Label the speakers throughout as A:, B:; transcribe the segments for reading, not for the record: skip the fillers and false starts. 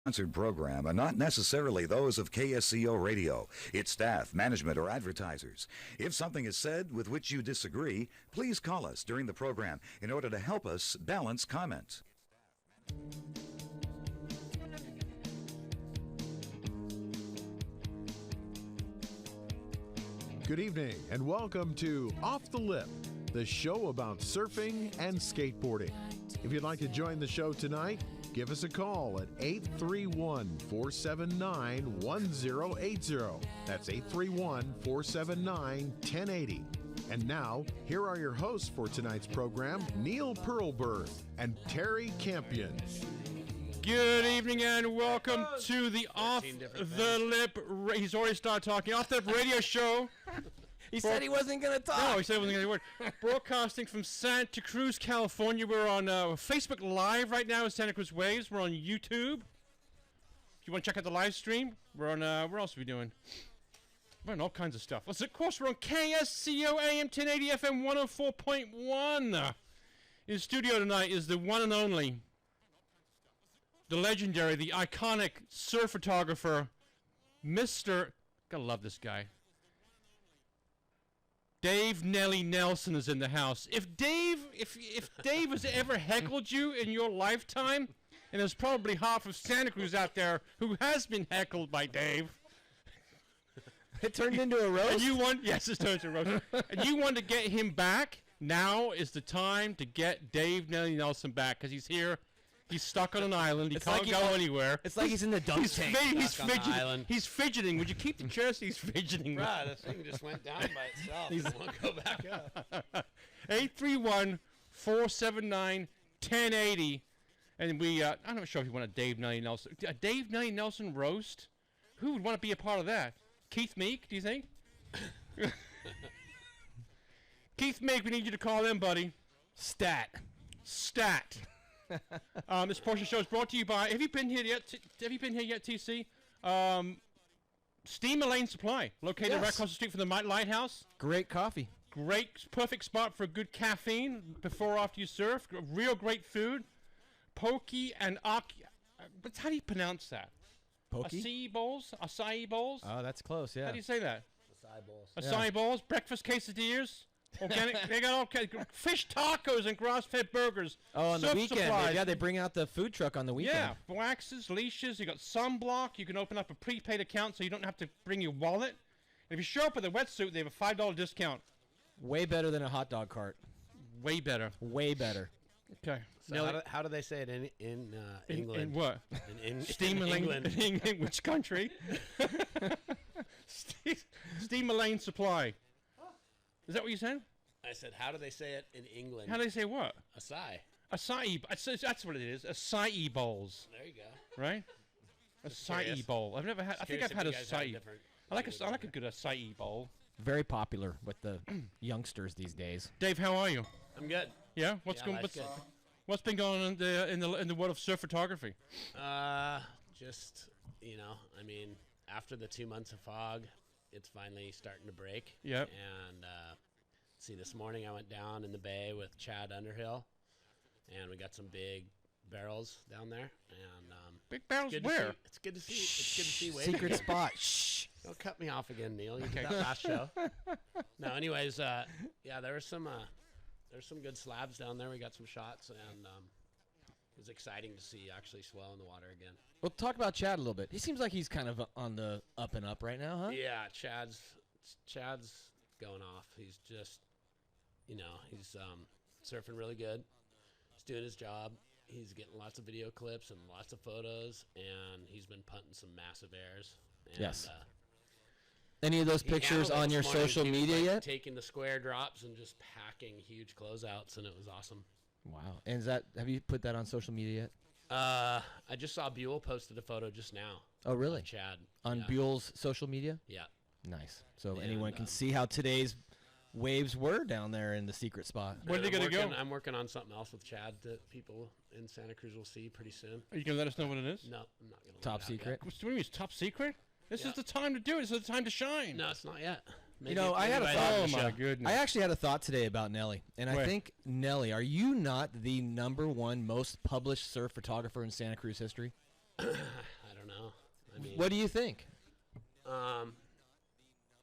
A: Sponsored program are not necessarily those of KSCO Radio, its staff, management, or advertisers. If something is said with which you disagree, please call us during the program in order to help us balance comments.
B: Good evening and welcome to Off the Lip, the show about surfing and skateboarding. If you'd like to join the show tonight, give us a call at 831-479-1080. That's 831-479-1080. And now, here are your hosts for tonight's program, Neil Pearlberg and Terry Campion.
C: Good evening and welcome to the Off the Lip. He's already started talking. Off the Lip radio show.
D: He said he wasn't going to talk.
C: No, he said he wasn't going to word. Broadcasting from Santa Cruz, California. We're on Facebook Live right now with Santa Cruz Waves. We're on YouTube. If you want to check out the live stream, we're on, where else are we doing? We're on all kinds of stuff. Of course, we're on KSCO AM 1080 FM 104.1. In the studio tonight is the one and only, the legendary, the iconic surf photographer, Mr. Gotta love this guy. Dave Nelly Nelson is in the house. If Dave has ever heckled you in your lifetime, and there's probably half of Santa Cruz out there who has been heckled by Dave.
D: It turned into a roast?
C: Yes, it's turned into a roast. And you want to get him back, now is the time to get Dave Nelly Nelson back, because he's here. He's stuck on an island. He can't go anywhere.
D: It's like he's in the dunk tank.
C: He's fidgeting. He's fidgeting. Would you keep the chair so he's fidgeting?
E: Right, this thing just went down by itself. He won't go back up.
C: 831-479-1080. And we, I'm not sure if you want a Dave Nelly Nelson. A Dave Nelly Nelson roast? Who would want to be a part of that? Keith Meek, do you think? Keith Meek, we need you to call in, buddy.
D: Stat.
C: This portion of the show is brought to you by. Have you been here yet, TC? Steamer Lane Supply, located right across the street from the Lighthouse.
D: Great coffee.
C: Perfect spot for good caffeine before or after you surf. Real great food. Pokey and aki. But how do you pronounce that?
D: Pokey?
C: Acai bowls.
D: Oh, that's close. Yeah.
C: How do you say that?
E: Acai bowls.
C: Acai bowls. Breakfast quesadillas. Organic. They got all fish tacos and grass-fed burgers.
D: Oh, on the weekend. Yeah, they bring out the food truck on the weekend.
C: Yeah, waxes, leashes. You got sunblock. You can open up a prepaid account so you don't have to bring your wallet. If you show up with a wetsuit, they have a $5 discount.
D: Way better than a hot dog cart.
C: Way better. Okay.
E: So how do they say it in England?
C: In what?
E: In
C: Steamer Lane. In which country? Steamer Lane Supply. Is that what you said?
E: I said, how do they say it in England?
C: How do they say what?
E: Acai.
C: Acai. That's what it is. Acai bowls.
E: There you go.
C: Right? Acai bowl. I've never had. I think I've had acai. I like a good acai bowl.
D: Very popular with the youngsters these days.
C: Dave, how are you?
E: I'm good.
C: Yeah. What's been going on in the world of surf photography?
E: Just I mean, after the 2 months of fog, it's finally starting to break.
C: Yep.
E: And see, this morning I went down in the bay with Chad Underhill, and we got some big barrels down there. And
C: big barrels where?
E: It's good to see. It's good to see.
D: Secret spot. Shh.
E: Don't cut me off again, Neil. You did that last show. No, anyways, there's some good slabs down there. We got some shots, and it was exciting to see actually swell in the water again.
D: Well, talk about Chad a little bit. He seems like he's kind of on the up and up right now, huh?
E: Yeah, Chad's going off. He's just, he's surfing really good. He's doing his job. He's getting lots of video clips and lots of photos, and he's been punting some massive airs. And,
D: yes. Any of those pictures on your social media yet?
E: Taking the square drops and just packing huge closeouts, and it was awesome.
D: Wow. And have you put that on social media yet?
E: I just saw Buell posted a photo just now.
D: Oh, really?
E: Chad.
D: On Buell's social media?
E: Yeah.
D: Nice. So anyone can see how today's waves were down there in the secret spot.
C: Where are they going to go?
E: I'm working on something else with Chad that people in Santa Cruz will see pretty soon.
C: Are you going to let us know what it is?
E: No, I'm not going to.
D: Top secret?
C: What do you mean it's top secret? This is the time to do it. This is the time to shine.
E: No, it's not yet.
D: I had a thought.
C: Oh, my goodness.
D: I actually had a thought today about Nelly. And I think, Nelly, are you not the #1 most published surf photographer in Santa Cruz history? What do you think?
E: Um,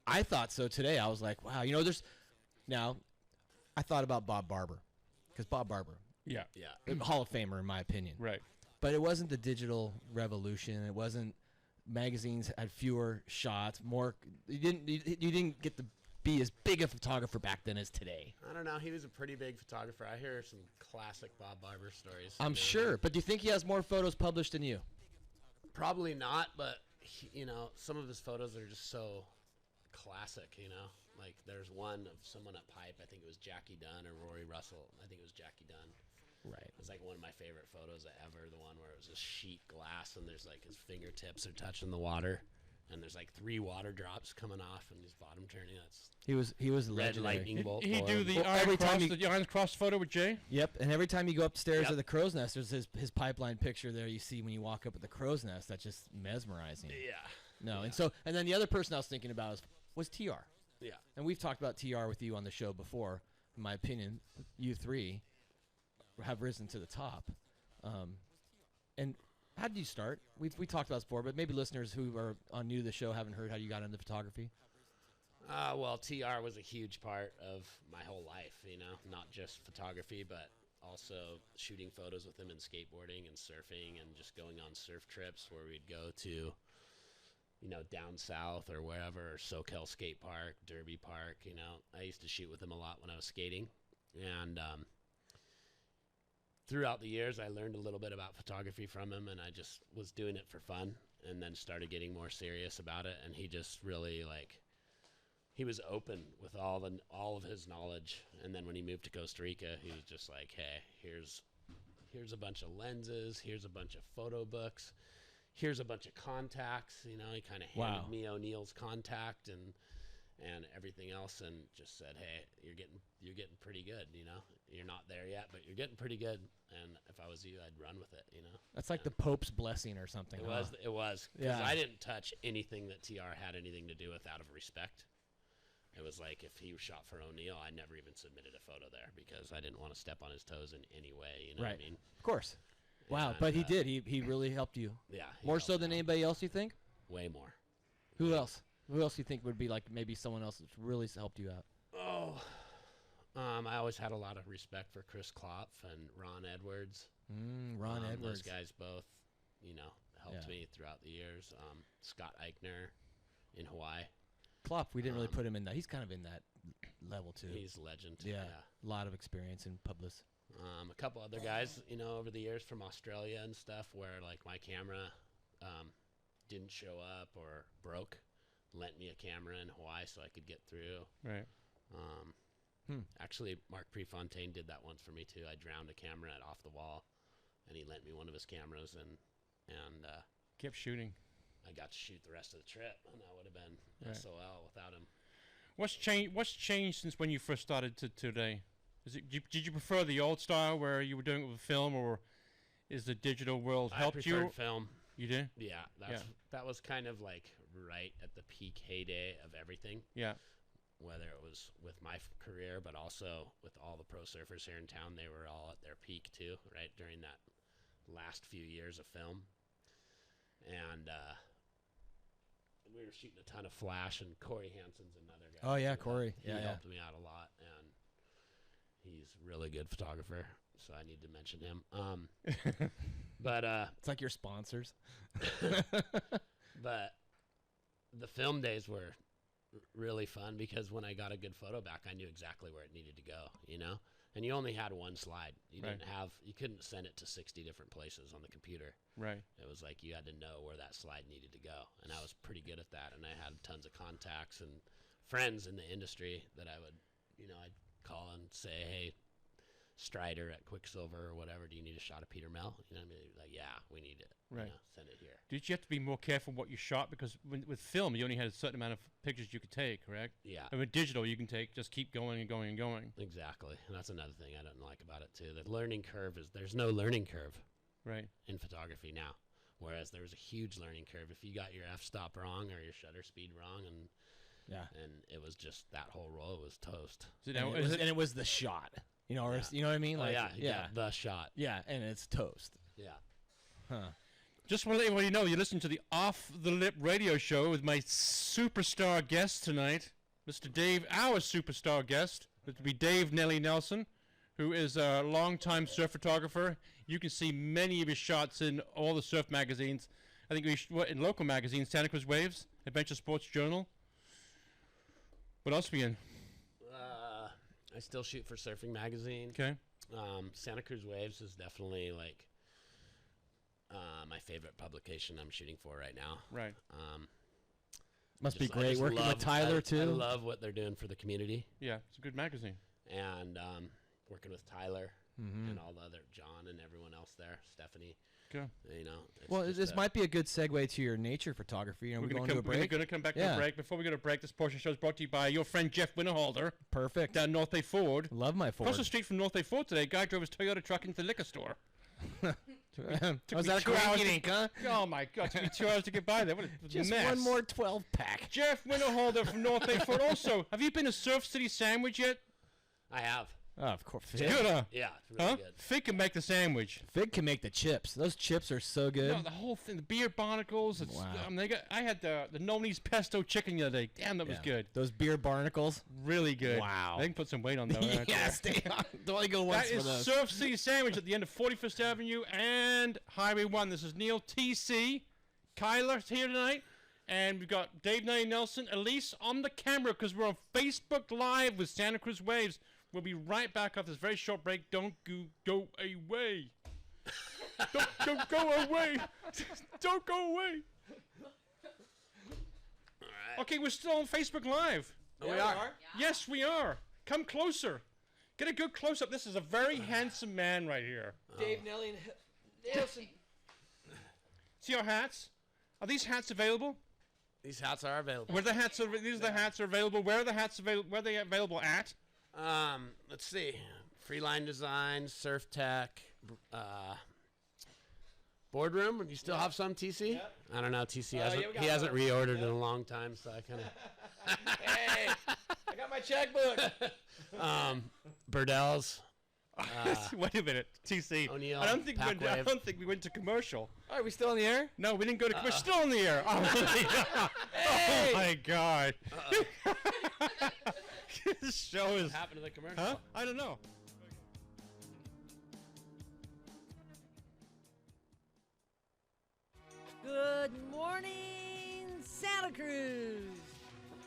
D: I thought so today. I was like, wow, now I thought about Bob Barber, because Bob Barber,
C: Yeah.
E: yeah.
D: Hall of Famer in my opinion.
C: Right.
D: But it wasn't the digital revolution. It wasn't magazines had fewer shots, more. You didn't get to be as big a photographer back then as today.
E: I don't know. He was a pretty big photographer. I hear some classic Bob Barber stories.
D: I'm sure. But do you think he has more photos published than you?
E: Probably not, but some of his photos are just so classic. Like there's one of someone at Pipe. I think it was Jackie Dunn or Rory Russell. I think it was Jackie Dunn.
D: Right.
E: It's like one of my favorite photos ever. The one where it was just sheet glass and there's like his fingertips are touching the water, and there's like 3 water drops coming off and his bottom turning. That's
D: He was
E: red
D: legendary.
E: lightning bolt.
C: He
E: for
C: do
E: him.
C: the
D: Well,
C: Iron
D: every time
C: Cross, the Iron Cross photo with Jay.
D: Yep, and every time you go upstairs
E: Yep.
D: to the crow's nest, there's his pipeline picture there. You see when you walk up at the crow's nest. That's just mesmerizing.
E: Yeah.
D: No,
E: Yeah.
D: and then the other person I was thinking about was TR.
E: Yeah.
D: And we've talked about TR with you on the show before. In my opinion, you three have risen to the top. And how did you start? We talked about this before, but maybe listeners who are new to the show haven't heard how you got into photography.
E: Well, TR was a huge part of my whole life, not just photography, but also shooting photos with him and skateboarding and surfing and just going on surf trips where we'd go to, down south or wherever, or Soquel Skate Park, Derby Park, I used to shoot with him a lot when I was skating. And throughout the years, I learned a little bit about photography from him, and I just was doing it for fun and then started getting more serious about it. And he just really, he was open with all of his knowledge. And then when he moved to Costa Rica, he was just like, hey, here's a bunch of lenses, here's a bunch of photo books, here's a bunch of contacts. He kind of handed me O'Neill's contact and everything else, and just said, hey, you're getting pretty good. You're not there yet, but you're getting pretty good. And if I was you, I'd run with it.
D: That's like the Pope's blessing or something.
E: It
D: huh?
E: was because
D: Yeah.
E: I didn't touch anything that TR had anything to do with out of respect. It was like if he shot for O'Neill, I never even submitted a photo there because I didn't want to step on his toes in any way. You know what I mean?
D: Of course. Wow,
E: And,
D: but he did. He really helped you.
E: Yeah. he
D: More
E: helped
D: so than
E: me out.
D: anybody else, you think?
E: Way more.
D: Who else? Who else do you think would be like maybe someone else that's really helped you out?
E: Oh, I always had a lot of respect for Chris Klopf and Ron Edwards.
D: Ron Edwards.
E: Those guys both, helped
D: Yeah.
E: me throughout the years. Scott Eichner in Hawaii.
D: Klopp, we didn't really put him in that. He's kind of in that level too.
E: He's a legend.
D: Yeah, a lot of experience in public.
E: A couple other guys, over the years from Australia and stuff, where like my camera didn't show up or broke, lent me a camera in Hawaii so I could get through.
C: Right.
E: Actually, Mark Prefontaine did that once for me too. I drowned a camera at Off the Wall, and he lent me one of his cameras, and
C: Kept shooting.
E: I got to shoot the rest of the trip, and that would have been
C: Right.
E: SOL without him.
C: What's changed since when you first started to today? Did you prefer the old style where you were doing it with film, or is the digital world
E: I
C: helped
E: preferred
C: you?
E: film.
C: You did?
E: Yeah, that was kind of like right at the peak heyday of everything.
C: Yeah.
E: Whether it was with my career, but also with all the pro surfers here in town, they were all at their peak too, right during that last few years of film. And we were shooting a ton of flash, and Corey Hansen's another guy.
D: Oh, yeah,
E: who
D: Corey.
E: He
D: Yeah,
E: helped me out a lot, and he's a really good photographer, so I need to mention him. But
D: It's like your sponsors.
E: but the film days were really fun because when I got a good photo back, I knew exactly where it needed to go, and you only had one slide. You
C: Right.
E: you couldn't send it to 60 different places on the computer.
C: Right.
E: It was like you had to know where that slide needed to go, and I was pretty good at that, and I had tons of contacts and friends in the industry that I would, I'd call and say, hey, Strider at Quicksilver or whatever, do you need a shot of Peter Mel? Like, yeah, we need it.
C: Right.
E: Send it here.
C: Did you have to be more careful what you shot? Because with film, you only had a certain amount of pictures you could take, correct?
E: Yeah.
C: And with digital, you can just keep going and going and going.
E: Exactly. And that's another thing I don't like about it too. The learning curve there's no learning curve
C: Right.
E: in photography now. Whereas there was a huge learning curve. If you got your f-stop wrong or your shutter speed wrong, and it was just that whole roll was toast.
C: So
D: And
C: now,
D: it was the shot. You know what I mean?
E: Oh,
D: Like,
E: yeah, you got the shot.
D: Yeah, and it's toast.
E: Yeah.
D: Huh.
C: Just want to let everybody know you're listening to the Off the Lip radio show with my superstar guest tonight, Mr. Dave, our superstar guest. It would be Dave Nelly Nelson, who is a longtime surf photographer. You can see many of his shots in all the surf magazines. I think in local magazines, Santa Cruz Waves, Adventure Sports Journal. What else are we in?
E: I still shoot for Surfing Magazine.
C: Okay.
E: Santa Cruz Waves is definitely like my favorite publication I'm shooting for right now.
C: Right.
D: Must be
E: I
D: great
E: just
D: working
E: love-
D: with Tyler, too.
E: I love what they're doing for the community,
C: Yeah, it's a good magazine.
E: and working with Tyler
D: Mhm.
E: and all the other John and everyone else there, Stephanie.
C: Okay.
E: You know, it's
D: Well,
E: just
D: this
E: a-
D: might be a good segue to your nature photography. And we're going to a break.
C: We're going to come back to
D: Yeah.
C: a break. Before we go to break, this portion of the show is brought to you by your friend Jeff Winterhalter
D: Perfect.
C: down North Bay Ford.
D: Love my Ford.
C: Across the street from North Bay Ford today, a guy drove his Toyota truck into the liquor store.
D: Was
C: me
D: that a
C: 2 hours
D: quick
C: to-
D: huh?
C: Oh my God! It took me 2 hours to get by there. What a
D: Just
C: mess.
D: one more 12-pack.
C: Jeff Winterhalter from North Bay Ford. Also, have you been to Surf City Sandwich yet?
E: I have.
D: Oh, of course.
C: It's
D: Fig.
C: good, huh?
E: Yeah, it's really
C: Huh?
E: good.
C: Fig can make the sandwich.
D: Fig can make the chips. Those chips are so good.
C: No, the whole thing, the beer barnacles. It's,
D: Wow.
C: I had the Noni's pesto chicken the other day. Damn, that was
D: Yeah.
C: good.
D: Those beer barnacles.
C: Really good.
D: Wow.
C: They can put some weight on those.
D: Yeah, stay on. Don't only go once
C: That
D: for
C: is
D: those.
C: Surf City Sandwich at the end of 41st Avenue and Highway 1. This is Neil TC. Kyler's here tonight. And we've got Dave Nelly Nelson, Elise on the camera because we're on Facebook Live with Santa Cruz Waves. We'll be right back after this very short break. Don't go away. Don't go away. Don't go away.
E: All right.
C: Okay, we're still on Facebook Live.
E: Oh, we are.
C: Yes, we are. Come closer. Get a good close-up. This is a very handsome man right here.
D: Dave Nelly Nelson.
C: See our hats? Are these hats available?
E: These hats are available.
C: Where the hats are? These are the hats are available. Where are the hats available? Where are they available at?
E: Let's see. Freeline Design, Surf Tech, Boardroom. You still have some, TC?
D: Yep.
E: I don't know. TC
D: yeah,
E: hasn't.
D: we got
E: He hasn't
D: some.
E: reordered in a long time, so I kind
D: Hey, I got my checkbook.
E: of. Burdell's.
C: Wait a minute, TC.
E: O'Neill,
C: I don't think
E: Packwave.
C: we went to commercial.
D: Are we still in the air?
C: No, we didn't go to commercial. Still on the air. Oh,
D: Hey!
C: oh my God. This show is.
E: What happened to the commercial?
C: Huh? I don't know.
F: Good morning, Santa Cruz.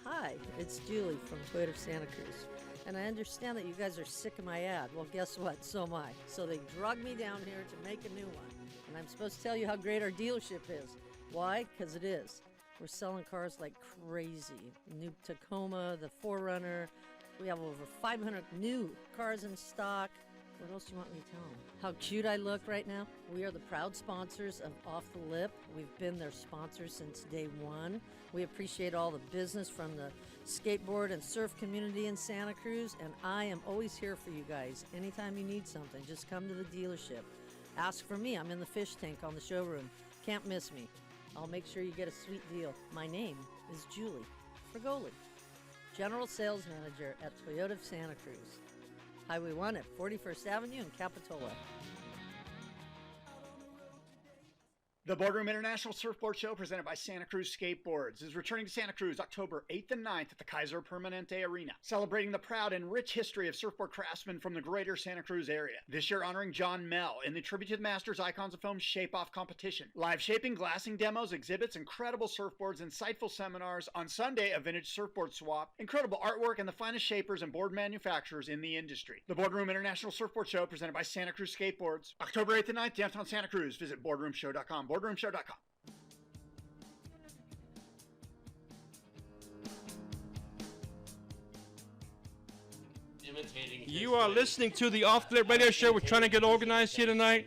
F: Hi, it's Julie from Toyota Santa Cruz. And I understand that you guys are sick of my ad. Well, guess what? So am I. So they drugged me down here to make a new one. And I'm supposed to tell you how great our dealership is. Why? Because it is. We're selling cars like crazy. New Tacoma, the 4Runner. We have over 500 new cars in stock. What else do you want me to tell them? How cute I look right now? We are the proud sponsors of Off the Lip. We've been their sponsors since day one. We appreciate all the business from the skateboard and surf community in Santa Cruz, and I am always here for you guys. Anytime you need something, just come to the dealership. Ask for me. I'm in the fish tank on the showroom. Can't miss me. I'll make sure you get a sweet deal. My name is Julie Frigoli, General Sales Manager at Toyota of Santa Cruz. Highway 1 at 41st Avenue in Capitola.
G: The Boardroom International Surfboard Show, presented by Santa Cruz Skateboards, is returning to Santa Cruz October 8th and 9th at the Kaiser Permanente Arena, celebrating the proud and rich history of surfboard craftsmen from the greater Santa Cruz area. This year honoring John Mell in the Tribute to the Masters Icons of Foam Shape-Off competition. Live shaping, glassing demos, exhibits, incredible surfboards, insightful seminars. On Sunday, a vintage surfboard swap, incredible artwork, and the finest shapers and board manufacturers in the industry. The Boardroom International Surfboard Show, presented by Santa Cruz Skateboards, October 8th and 9th, downtown Santa Cruz. Visit boardroomshow.com. boardroomshow.com.
E: Imitating
C: You are listening to the Off the Lip Radio Show. We're trying to get organized here tonight.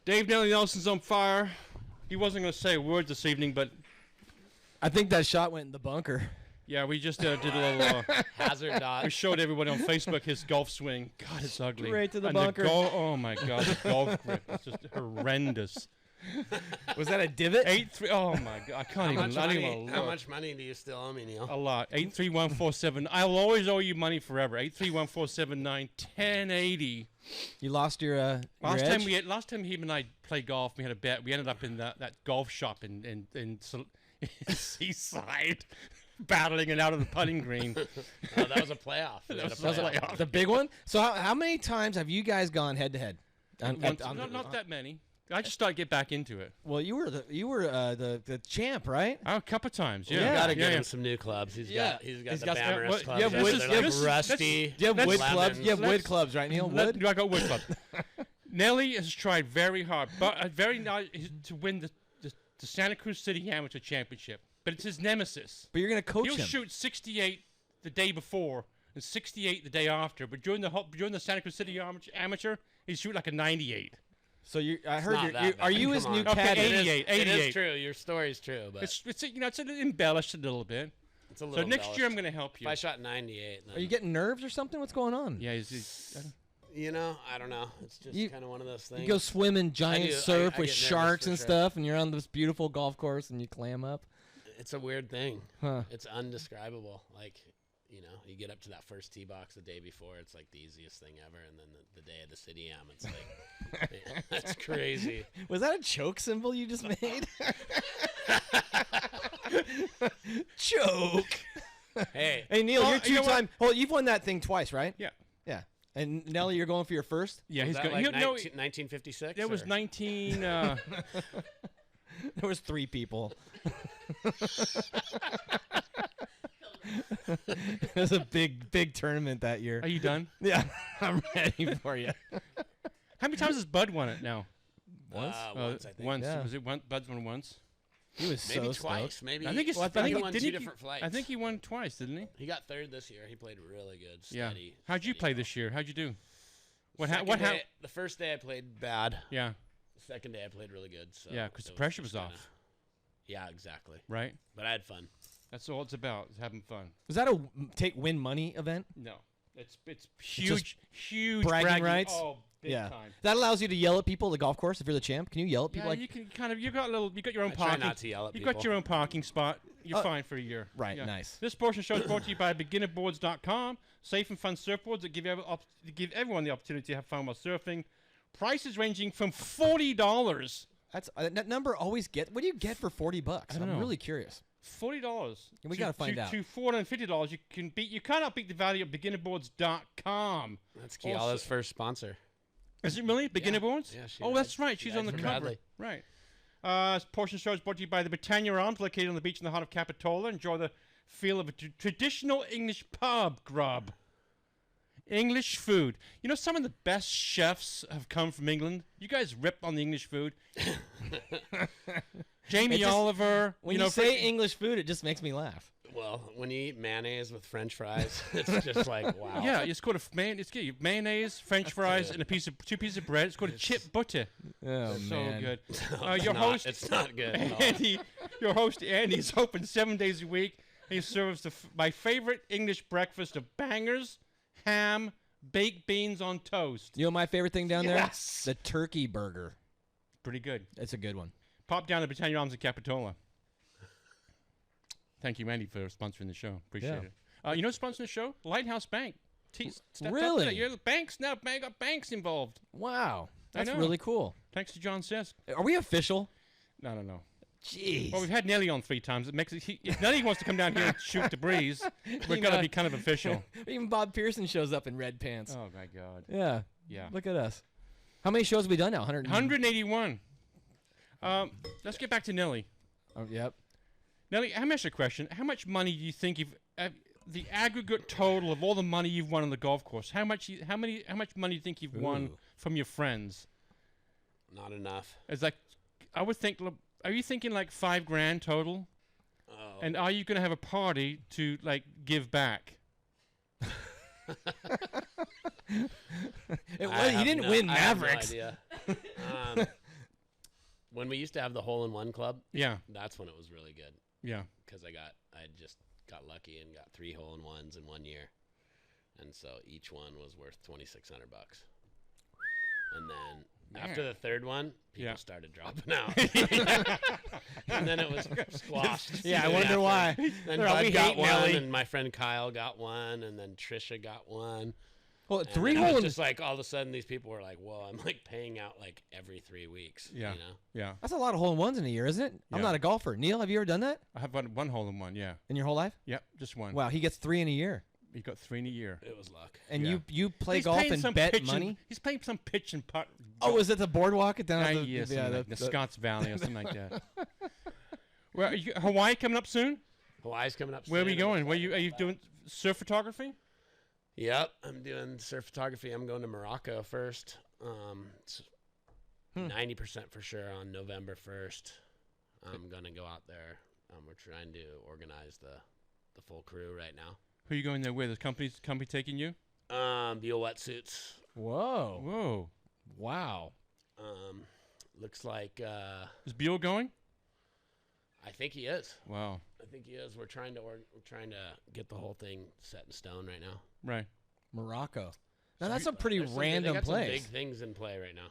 C: Dave Nelly Nelson's on fire. He wasn't going to say a word this evening, but
D: I think that shot went in the bunker.
C: yeah, we just did a little.
E: Hazard
C: We
E: dot.
C: showed everybody on Facebook his golf swing. God, it's ugly.
D: Straight to the
C: and
D: bunker.
C: Oh my God, the golf grip is just horrendous.
D: Was that a divot?
C: 83. Oh my God! I can't even. Not even
E: How much money do you still owe me, Neil?
C: A lot. 83147. I'll always owe you money forever. 831-479 1080.
D: You lost your
C: Last
D: edge?
C: time last time he and I played golf, we had a bet. We ended up in that golf shop in Seaside, battling it out of the putting green.
E: Oh, that was a playoff.
C: That was
D: That was
C: playoff.
D: the big one. So how many times have you guys gone head to head?
C: Not that many. I just started to get back into it.
D: Well, you were the champ, right?
C: Oh, a couple times. Yeah,
E: You
D: Yeah.
E: gotta get
C: yeah.
E: him some new clubs. He's
D: Yeah.
E: got
D: He's
E: the
D: got-
E: Bammerus
C: well,
E: clubs.
D: you have wood-
E: They're
C: this-
E: like rusty.
D: Do you have wood
E: lemons.
D: clubs? You have wood
C: Let's-
D: clubs, right, Neil? Wood.
C: I got wood club. Nelly has tried very hard, but very nice to win the Santa Cruz City Amateur Championship. But it's his nemesis.
D: But you're gonna coach
C: He'll
D: him.
C: shoot 68 the day before and 68 the day after. But during the Santa Cruz City Amateur, he'd shoot like a 98.
D: So I
E: It's
D: heard
E: not
D: you're,
E: that
D: are
E: bad.
D: you his
E: Come
D: new
E: on.
C: Okay,
D: caddy?
C: 88.
E: It
C: 88.
E: is true. Your story's true, but
C: It's it's embellished a little bit.
E: it's a
C: So
E: little.
C: next year I'm
E: embellished.
C: going to help
E: If
C: you.
E: I shot 98, then,
D: Are you getting nerves or something? What's going on?
C: Yeah,
E: I don't know. It's just
D: You-
E: kind of one of those things.
D: You go swim in giant
E: do.
D: surf
E: I
D: with
E: get nervous
D: sharks
E: for
D: and
E: sure.
D: stuff, and you're on this beautiful golf course and you clam up.
E: It's a weird thing.
D: Huh.
E: It's undescribable. Like, you get up to that first tee box the day before, it's like the easiest thing ever, and then the day of the city am, it's like, man, that's crazy.
D: Was that a choke symbol you just made? Choke.
E: Hey,
D: Hey Neil,
C: Well,
D: you're
C: you know what?
D: two-time. Well, you've won that thing twice, right?
C: Yeah.
D: Yeah. And Nelly, you're going for your first.
C: Yeah,
E: was
C: he's
E: that
C: going.
E: like
C: He'll know.
E: 1956?
C: There was
E: or-
C: 19.
D: There was 3 people. It was a big tournament that year.
C: Are you done?
D: Yeah, I'm ready for you.
C: How many times has Bud won it now?
D: Once?
E: Once, I think.
C: Once.
D: Yeah.
C: Was it one? Bud's won once.
D: He was
E: Maybe
D: so
E: twice.
D: stoked.
E: Maybe.
C: I think it's.
E: Well,
C: I think
E: he
C: he
E: won
C: didn't
E: two
C: he-
E: different flights.
C: I think he won twice, didn't he?
E: He got third this year. He played really good.
C: Yeah.
E: Steady.
C: How'd you
E: steady
C: play
E: golf.
C: this year? How'd you do? What
E: Second
C: happened?
E: day- The first day I played bad.
C: Yeah.
E: The second day I played really good. So
C: Yeah, 'cause the
E: it
C: pressure
E: just
C: was
E: kinda-
C: off.
E: Yeah, exactly.
C: Right.
E: But I had fun.
C: That's all it's about. Is having fun.
D: Was that a win money event?
C: No. It's huge, huge
D: bragging rights?
C: Oh, big
D: Yeah.
C: time.
D: That allows you to yell at people at the golf course if you're the champ. Can you yell at people
C: Yeah,
D: like
C: you can kind of. You got your own
E: I try
C: parking.
E: not to yell at
C: You
E: people.
C: got your own parking spot. You're fine for a year.
D: Right,
C: Yeah.
D: nice.
C: This portion of the show is brought to you by beginnerboards.com. Safe and fun surfboards that give everyone the opportunity to have fun while surfing. Prices ranging from $40.
D: That's that number always get. What do you get for $40?
C: I don't
D: I'm
C: know.
D: really curious.
C: $40.
D: We gotta find out.
C: To $450, you cannot beat the value of beginnerboards.com.
E: That's Kiala's first sponsor.
C: Is it really Beginner Boards?
E: Yeah, she
C: Oh, that's
E: rides-
C: right.
E: she
C: She's on
E: rides
C: the
E: for
C: cover.
E: Bradley.
C: Right. This portion of the show is brought to you by the Britannia Arms, located on the beach in the heart of Capitola. Enjoy the feel of a traditional English pub grub. English food. You know, some of the best chefs have come from England. You guys rip on the English food. Jamie
D: It just-
C: Oliver.
D: When you say English food, it just makes me laugh.
E: Well, when you eat mayonnaise with French fries, it's just like wow.
C: Yeah, it's called it's good. Mayonnaise, French fries, and two pieces of bread. It's called a chip butter.
D: Oh
C: So
D: man.
C: good.
E: It's
C: Your
E: not-
C: host,
E: It's not good. At all.
C: Andy, your host Andy is open 7 days a week. He serves my favorite English breakfast of bangers, ham, baked beans on toast.
D: You know my favorite thing down
C: Yes.
D: there? The turkey burger.
C: Pretty good.
D: It's a good one.
C: Pop down to Britannia Arms in Capitola. Thank you, Andy, for sponsoring the show. Appreciate
D: Yeah.
C: it. You know who's sponsoring the show? Lighthouse Bank. Stepped up
D: Really?
C: today. The banks now. Got banks involved.
D: Wow.
C: I
D: That's
C: know.
D: really cool.
C: Thanks to John Sisk.
D: Are we official?
C: No.
D: Jeez.
C: Well, we've had Nelly on 3 times. It makes it. If Nelly wants to come down here and shoot the breeze, we're
D: You
C: gonna
D: know-
C: be kind of official.
D: Even Bob Pearson shows up in red pants.
C: Oh my God.
D: Yeah.
C: Yeah.
D: Look at us. How many shows have we done now?
C: 181. Let's get back to Nelly.
D: Oh, yep.
C: Nelly, let me ask you a question. How much money do you think you've the aggregate total of all the money you've won on the golf course? How much money do you think you've won
D: Ooh.
C: from your friends?
E: Not enough.
C: It's like I would think. Are you thinking like $5,000 total?
E: Oh.
C: And are you going to have a party to like give back?
D: He didn't win
E: I have
D: Mavericks.
E: No idea. When we used to have the hole-in-one club,
C: Yeah.
E: that's when it was really good
C: Yeah.
E: because I just got lucky and got 3 hole-in-ones in 1 year, and so each one was worth $2,600. And then After the third one, people
C: Yeah.
E: started dropping out. And then it was squashed.
D: Yeah, I
E: soon
D: wonder
E: after.
D: why.
E: Then
D: They're all,
E: Bud
D: "We
E: got
D: hate
E: one,
D: Nelly."
E: and my friend Kyle got one, and then Trisha got one.
D: Well,
E: And
D: three
E: then it was
D: hole.
E: just like all of a sudden these people were like, "Whoa, I'm like paying out like every 3 weeks."
C: Yeah.
E: You know?
C: Yeah.
D: That's a lot of hole in ones in a year, isn't it? I'm
C: Yeah.
D: not a golfer. Neil, have you ever done that
C: I have one hole in one. Yeah.
D: in your whole life?
C: Yep. Just one.
D: Wow, he gets 3 in a year.
C: He got 3 in a year.
E: It was luck.
D: And
C: Yeah.
D: you play
C: He's
D: golf
C: playing
D: and
C: some
D: bet
C: pitch
D: money?
C: he's playing some pitch and putt.
D: Oh, is it the boardwalk down at the,
C: Yeah,
D: yeah,
C: like the
D: the-
C: Scotts Valley or something like that. Well, are you, Hawaii coming up soon?
E: Hawaii's coming up.
C: Where are
E: soon.
C: we
E: I'm
C: going? Where
E: excited
C: are you
E: about
C: doing surf photography?
E: that. Yep, I'm doing surf photography. I'm going to Morocco first. It's 90% for sure on November 1st. I'm gonna go out there. We're trying to organize the full crew right now.
C: Who are you going there with? Is company taking you?
E: Buell wetsuits.
D: Whoa.
C: Whoa.
D: Wow.
E: Looks like
C: Is Buell going?
E: I think he is.
C: Wow.
E: I think he is. We're trying to get the whole thing set in stone right now.
C: Right.
D: Morocco. Now, that's a pretty
E: There's some-
D: random
E: they got
D: place.
E: Some big things in play right now.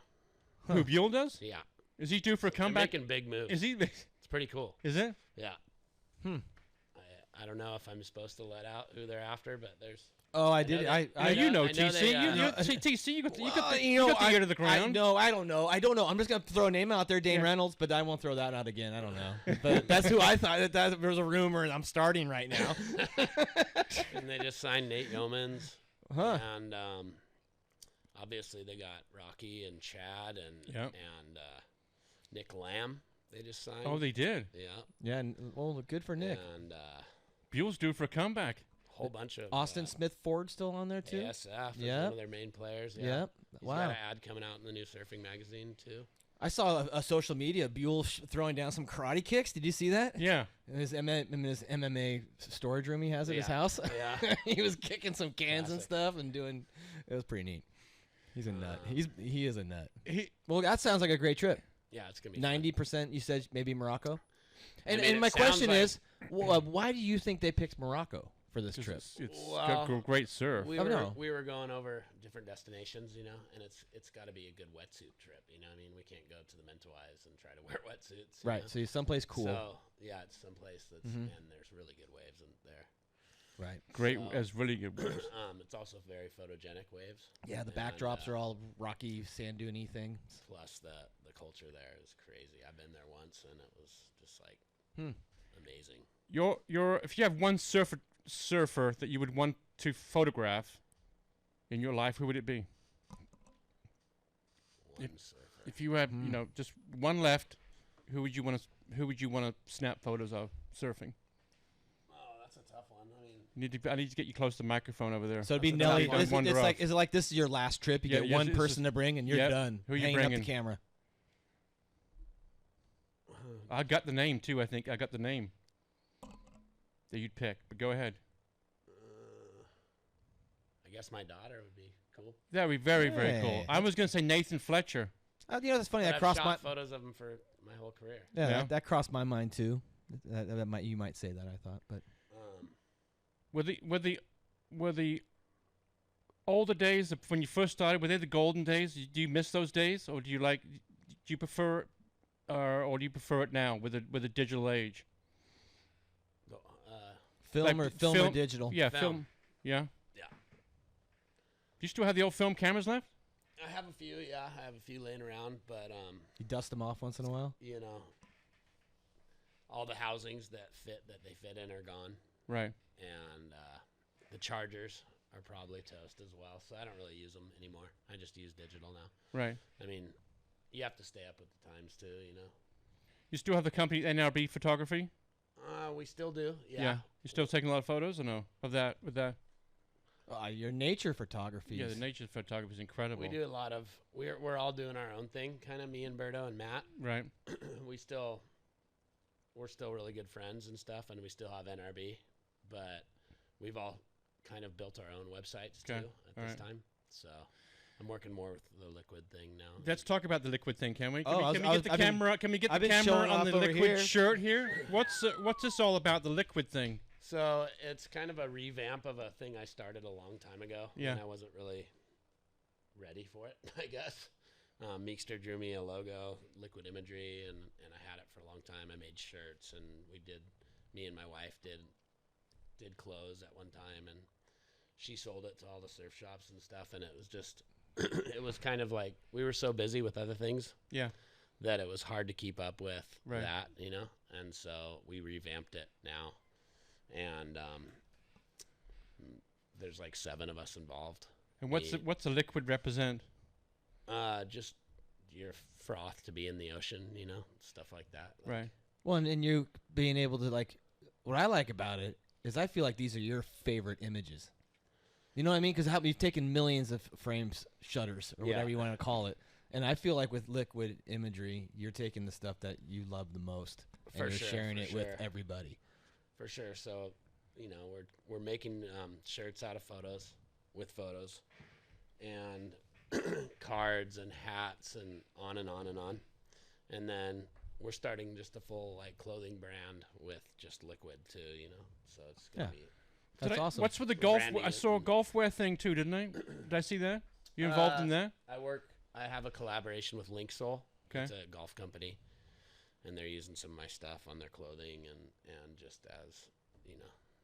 C: Who Buell does?
E: Yeah,
C: Is he due for a
E: they're
C: comeback?
E: making big moves.
C: Is he?
E: It's pretty cool.
C: Is it?
E: Yeah.
D: Hmm.
E: I don't know if I'm supposed to let out who they're after, but there's.
D: Oh, I
E: know
D: did.
E: they-
D: I
C: Now you know,
E: I know
C: TC.
E: they,
C: TC, you got the, you got
D: Well,
C: the,
D: you
C: you
D: know,
C: got the ear to the ground.
D: No, I don't know. I'm just gonna throw a name out there, Dane
C: Yeah.
D: Reynolds, but I won't throw that out again. I don't know. But that's who I thought. That there's a rumor, and I'm starting right now.
E: And they just signed Nate Yeomans.
D: Huh?
E: And obviously they got Rocky and Chad and
C: Yep.
E: Nick Lamb. They just signed.
C: Oh, they did.
E: Yeah.
D: Yeah. Well, good for Nick.
E: And
C: Buell's due for a comeback.
E: whole bunch of
D: Austin Smith Ford still on there too.
E: ASF is
D: Yep.
E: one of their main players. Yeah.
D: Yep.
E: He's
D: Wow.
E: got an ad coming out in the new surfing magazine too.
D: I saw a social media Buell throwing down some karate kicks. Did you see that?
C: Yeah.
D: In his MMA storage room he has at his
E: Yeah.
D: house.
E: Yeah.
D: He was kicking some cans and
E: Classic.
D: stuff and doing. It was pretty neat. He's a nut.
E: Uh,
D: He is a nut.
C: He,
D: Well, that sounds like a great trip.
E: Yeah, it's gonna be
D: 90%. You said maybe Morocco. And
E: mean,
D: and my
E: it sounds
D: question
E: like-
D: is, why do you think they picked Morocco for this trip?
C: it's
E: Well,
C: got great surf.
E: We
D: Oh,
E: were
D: no.
E: we were going over different destinations, you know, and it's got to be a good wetsuit trip, you know. I mean, we can't go to the Mentawais and try to wear wetsuits, you
D: Right.
E: know?
D: So you're someplace cool.
E: So yeah, it's someplace that's
D: Mhm.
E: and there's really good waves in there.
D: Right.
C: Great,
E: So-
C: as really good waves.
E: It's also very photogenic waves.
D: Yeah. The
E: And,
D: backdrops are all rocky, sand duney things.
E: Plus the culture there is crazy. I've been there once and it was just like
D: Hmm.
E: amazing.
C: If you have one surfer that you would want to photograph in your life, who would it be?
E: One surfer.
C: If you had, just one left, who would you want to snap photos of surfing?
E: Oh, that's a tough one. I mean,
C: I need to get you close to the microphone over there.
D: So it'd be
C: That's
D: Nelly.
C: how you
D: Is
C: wander off.
D: it like this is your last trip? You
C: Yeah,
D: get
C: yes,
D: one
C: it's
D: person to bring, and you're
C: Yep.
D: done.
C: Who you
D: hanging up
C: bringing?
D: the camera.
C: I got the name too. I think I got the name that you'd pick. But go ahead.
E: I guess my daughter would be cool.
C: That would be very, very cool.
D: Hey.
C: I was going to say Nathan Fletcher.
D: That's funny.
E: But
D: That
E: I've
D: crossed
E: shot
D: my
E: photos of him for my whole career.
D: yeah.
C: Yeah.
D: That crossed my mind too. You might say that. I thought, but
C: Were the older days when you first started? Were they the golden days? Do you miss those days, or do you prefer it, or do you prefer it now with the digital age?
E: Go-
D: film
C: Like
D: or
C: film-
D: digital.
C: Yeah,
E: Film.
C: film. Yeah.
E: Yeah.
C: Do you still have the old film cameras left?
E: I have a few, yeah. I have a few laying around, but
D: You dust them off once in a while.
E: you know, all the housings that they fit in are gone,
C: Right.
E: and the chargers are probably toast as well. So I don't really use them anymore. I just use digital now.
C: Right.
E: I mean, you have to stay up with the times too, you know.
C: You still have the company NRB Photography?
E: We still do, yeah.
C: You still taking a lot of photos or no? Of that with that?
D: Your nature photography.
C: Yeah, the nature photography is incredible.
E: We do a lot of we're all doing our own thing, kind of me and Berto and Matt.
C: Right.
E: we're still really good friends and stuff, and we still have NRB, but we've all kind of built our own websites too
C: Okay.
E: at
C: All
E: this
C: right.
E: time. So I'm working more with the liquid thing now.
C: Let's talk about the liquid thing, can we?
D: Oh, I was-
C: Can we
D: I
C: get
D: was-
C: the
D: I've been-
C: camera? Can we get
D: I've
C: the
D: been
C: camera
D: showing
C: on
D: off
C: the
D: over
C: liquid
D: here.
C: shirt here? What's this all about? The liquid thing.
E: So it's kind of a revamp of a thing I started a long time ago.
C: Yeah.
E: And I wasn't really ready for it, I guess. Meekster drew me a logo, Liquid Imagery, and I had it for a long time. I made shirts, and me and my wife did clothes at one time, and she sold it to all the surf shops and stuff, and it was just, it was kind of like we were so busy with other things that it was hard to keep up with that, and so we revamped it now, and there's like 7 of us involved.
C: And what's the Liquid represent?
E: Just your froth to be in the ocean, stuff like that.
C: Right.
D: Well, and you being able to, like, what I like about it is I feel like these are your favorite images. You know what I mean? Because you've taken millions of frames, shutters, or whatever you want to call it. And I feel like with Liquid Imagery, you're taking the stuff that you love the most, and you're sharing it with everybody.
E: For sure. So, we're making shirts out of photos, and cards and hats and on and on and on. And then we're starting just a full clothing brand with just Liquid too, So it's gonna be.
D: That's awesome.
C: What's with the golf? I saw a golf wear thing too, didn't I? Did I see that? You involved in that?
E: I have a collaboration with Linksoul.
C: Okay.
E: It's a golf company, and they're using some of my stuff on their clothing and just as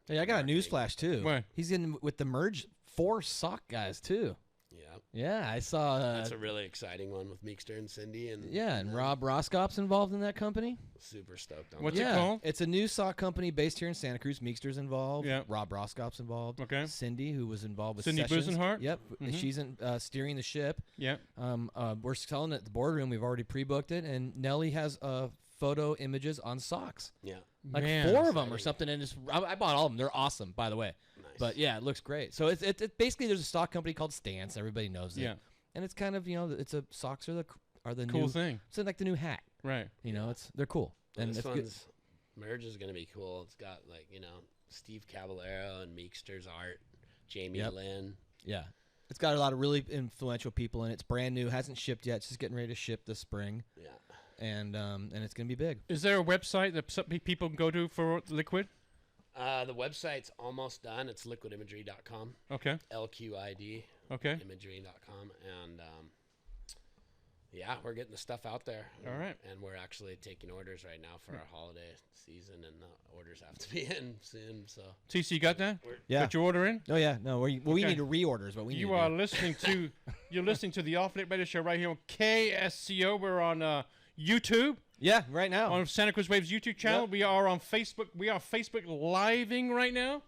D: Hey, I got a news flash too.
C: What?
D: He's in with the Merge 4 sock guys too.
E: Yeah.
D: Yeah, I saw.
E: That's a really exciting one with Meekster and Cindy
D: and Rob Roskop's involved in that company.
E: Super stoked on
C: What's
E: that.
C: it called?
D: It's a new sock company based here in Santa Cruz. Meekster's involved.
C: Yeah.
D: Rob Roskop's involved.
C: Okay.
D: Cindy, who was involved with
C: Cindy
D: Sessions.
C: Busenhart?
D: Yep.
C: Mhm.
D: She's steering the ship.
C: Yeah.
D: We're selling it at the boardroom. We've already pre-booked it, and Nelly has photo images on socks.
E: Yeah.
D: Like
C: Man.
D: 4 of them or something, and I bought all of them. They're awesome, by the way.
E: Nice.
D: But yeah, it looks great. So it's basically there's a stock company called Stance. Everybody knows it.
C: Yeah.
D: And it's kind of it's a socks are the
C: Cool
D: new
C: thing.
D: It's like the new hat.
C: Right.
D: They're cool. And
E: this
D: it's good.
E: one's Merge is gonna be cool. It's got Steve Caballero and Meekster's art, Jamie Lynn.
D: Yeah. It's got a lot of really influential people in it. It's brand new, hasn't shipped yet. It's just getting ready to ship this spring.
E: Yeah.
D: And it's gonna be big.
C: Is there a website that some people can go to for Liquid?
E: The website's almost done. It's liquidimagery.com.
C: Okay.
E: LQID.
C: Okay.
E: Imagery.com. And we're getting the stuff out there.
C: All right.
E: And we're actually taking orders right now for our holiday season, and the orders have to be in soon. So.
C: TC, you got that?
D: Yeah.
C: Got your order in?
D: Oh yeah. No, we
C: Okay.
D: need to reorders, but we need
C: You
D: to
C: are
D: do.
C: you're listening to the Off Lit Radio Show right here on KSCO. We're on YouTube.
D: Yeah, right now.
C: On Santa Cruz Waves YouTube channel.
D: Yep.
C: We are on Facebook. We are Facebook living right now.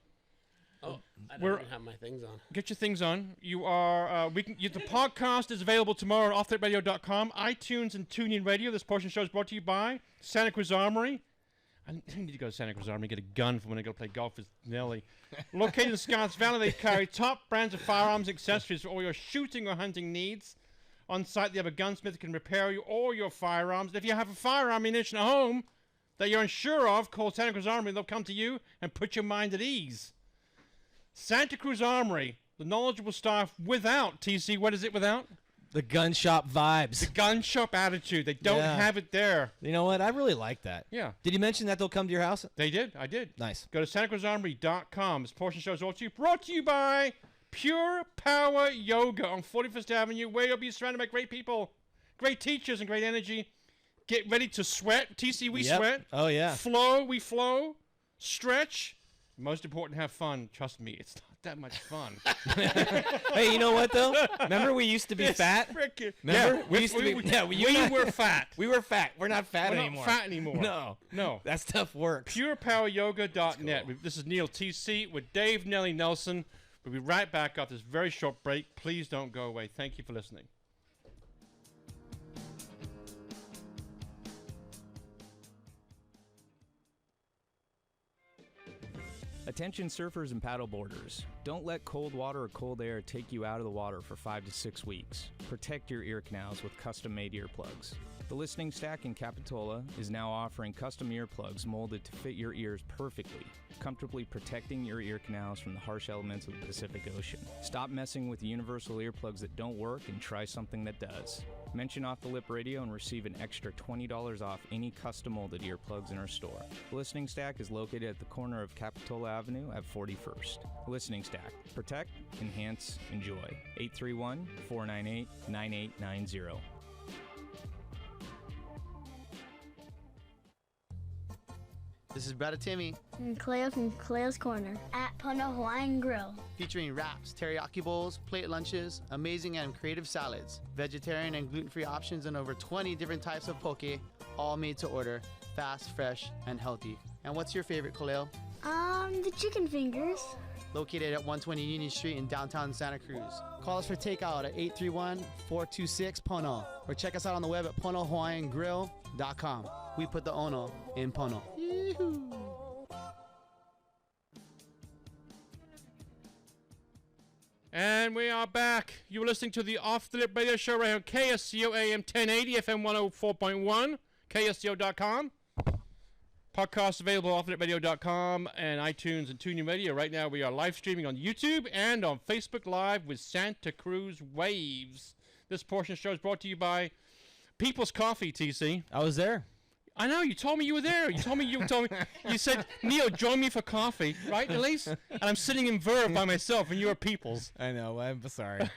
E: Oh, I don't
C: We're-
E: even have my things on.
C: Get your things on. You are. The podcast is available tomorrow at offlitradio.com, iTunes, and TuneIn Radio. This portion of the show is brought to you by Santa Cruz Armory. I need to go to Santa Cruz Armory and get a gun for when I go play golf with Nelly. Located in Scotts Valley, they carry top brands of firearms and accessories for all your shooting or hunting needs. On site, they have a gunsmith that can repair you all your firearms. If you have a firearm ammunition at home that you're unsure of, call Santa Cruz Armory. They'll come to you and put your mind at ease. Santa Cruz Armory, the knowledgeable staff without, TC, what is it without?
D: The gun shop vibes.
C: The gun shop attitude. They don't
D: Yeah.
C: have it there.
D: You know what? I really like that.
C: Yeah.
D: Did you mention that they'll come to your house?
C: They did. I did.
D: Nice.
C: Go to SantaCruzArmory.com. This portion shows brought to you by Pure Power Yoga on 41st Avenue, where you'll be surrounded by great people, great teachers, and great energy. Get ready to sweat. TC, we sweat.
D: Oh, yeah.
C: Flow, we flow. Stretch. Most important, have fun. Trust me, it's not that much fun.
D: Hey, you know what, though? Remember we used to be fat? Remember?
C: Yeah,
D: We used to be... Yeah,
C: we were fat.
D: We were fat. We're not fat
C: We're
D: anymore.
C: not fat anymore.
D: No.
C: No.
D: That stuff works.
C: PurePowerYoga.net. This is Neil TC with Dave Nelly Nelson. We'll be right back after this very short break. Please don't go away. Thank you for listening.
H: Attention surfers and paddleboarders. Don't let cold water or cold air take you out of the water for 5 to 6 weeks. Protect your ear canals with custom-made earplugs. The Listening Stack in Capitola is now offering custom earplugs molded to fit your ears perfectly, comfortably protecting your ear canals from the harsh elements of the Pacific Ocean. Stop messing with the universal earplugs that don't work and try something that does. Mention Off the Lip Radio and receive an extra $20 off any custom molded earplugs in our store. The Listening Stack is located at the corner of Capitola Avenue at 41st. Listening Stack. Protect, enhance, enjoy. 831-498-9890.
I: This is Brother Timmy.
J: And Cleo from Cleo's Corner at Pono Hawaiian Grill.
I: Featuring wraps, teriyaki bowls, plate lunches, amazing and creative salads, vegetarian and gluten-free options, and over 20 different types of poke, all made to order, fast, fresh, and healthy. And what's your favorite, Khalil?
J: The chicken fingers.
I: Located at 120 Union Street in downtown Santa Cruz. Call us for takeout at 831-426-PONO or check us out on the web at ponohawaiiangrill.com. We put the ono in Pono. Yee-hoo.
C: And we are back. You were listening to the Off the Lip Radio Show right here on KSCO AM 1080 FM 104.1, KSCO.com. Podcast available off radio.com and iTunes and TuneIn Radio. Right now we are live streaming on YouTube and on Facebook Live with Santa Cruz Waves. This portion of the show is brought to you by People's Coffee, TC.
D: I was there.
C: I know, you told me you were there. You told me, you said, Neil, join me for coffee, right, Elise? And I'm sitting in Verve by myself, and you're at People's.
D: I know, I'm sorry.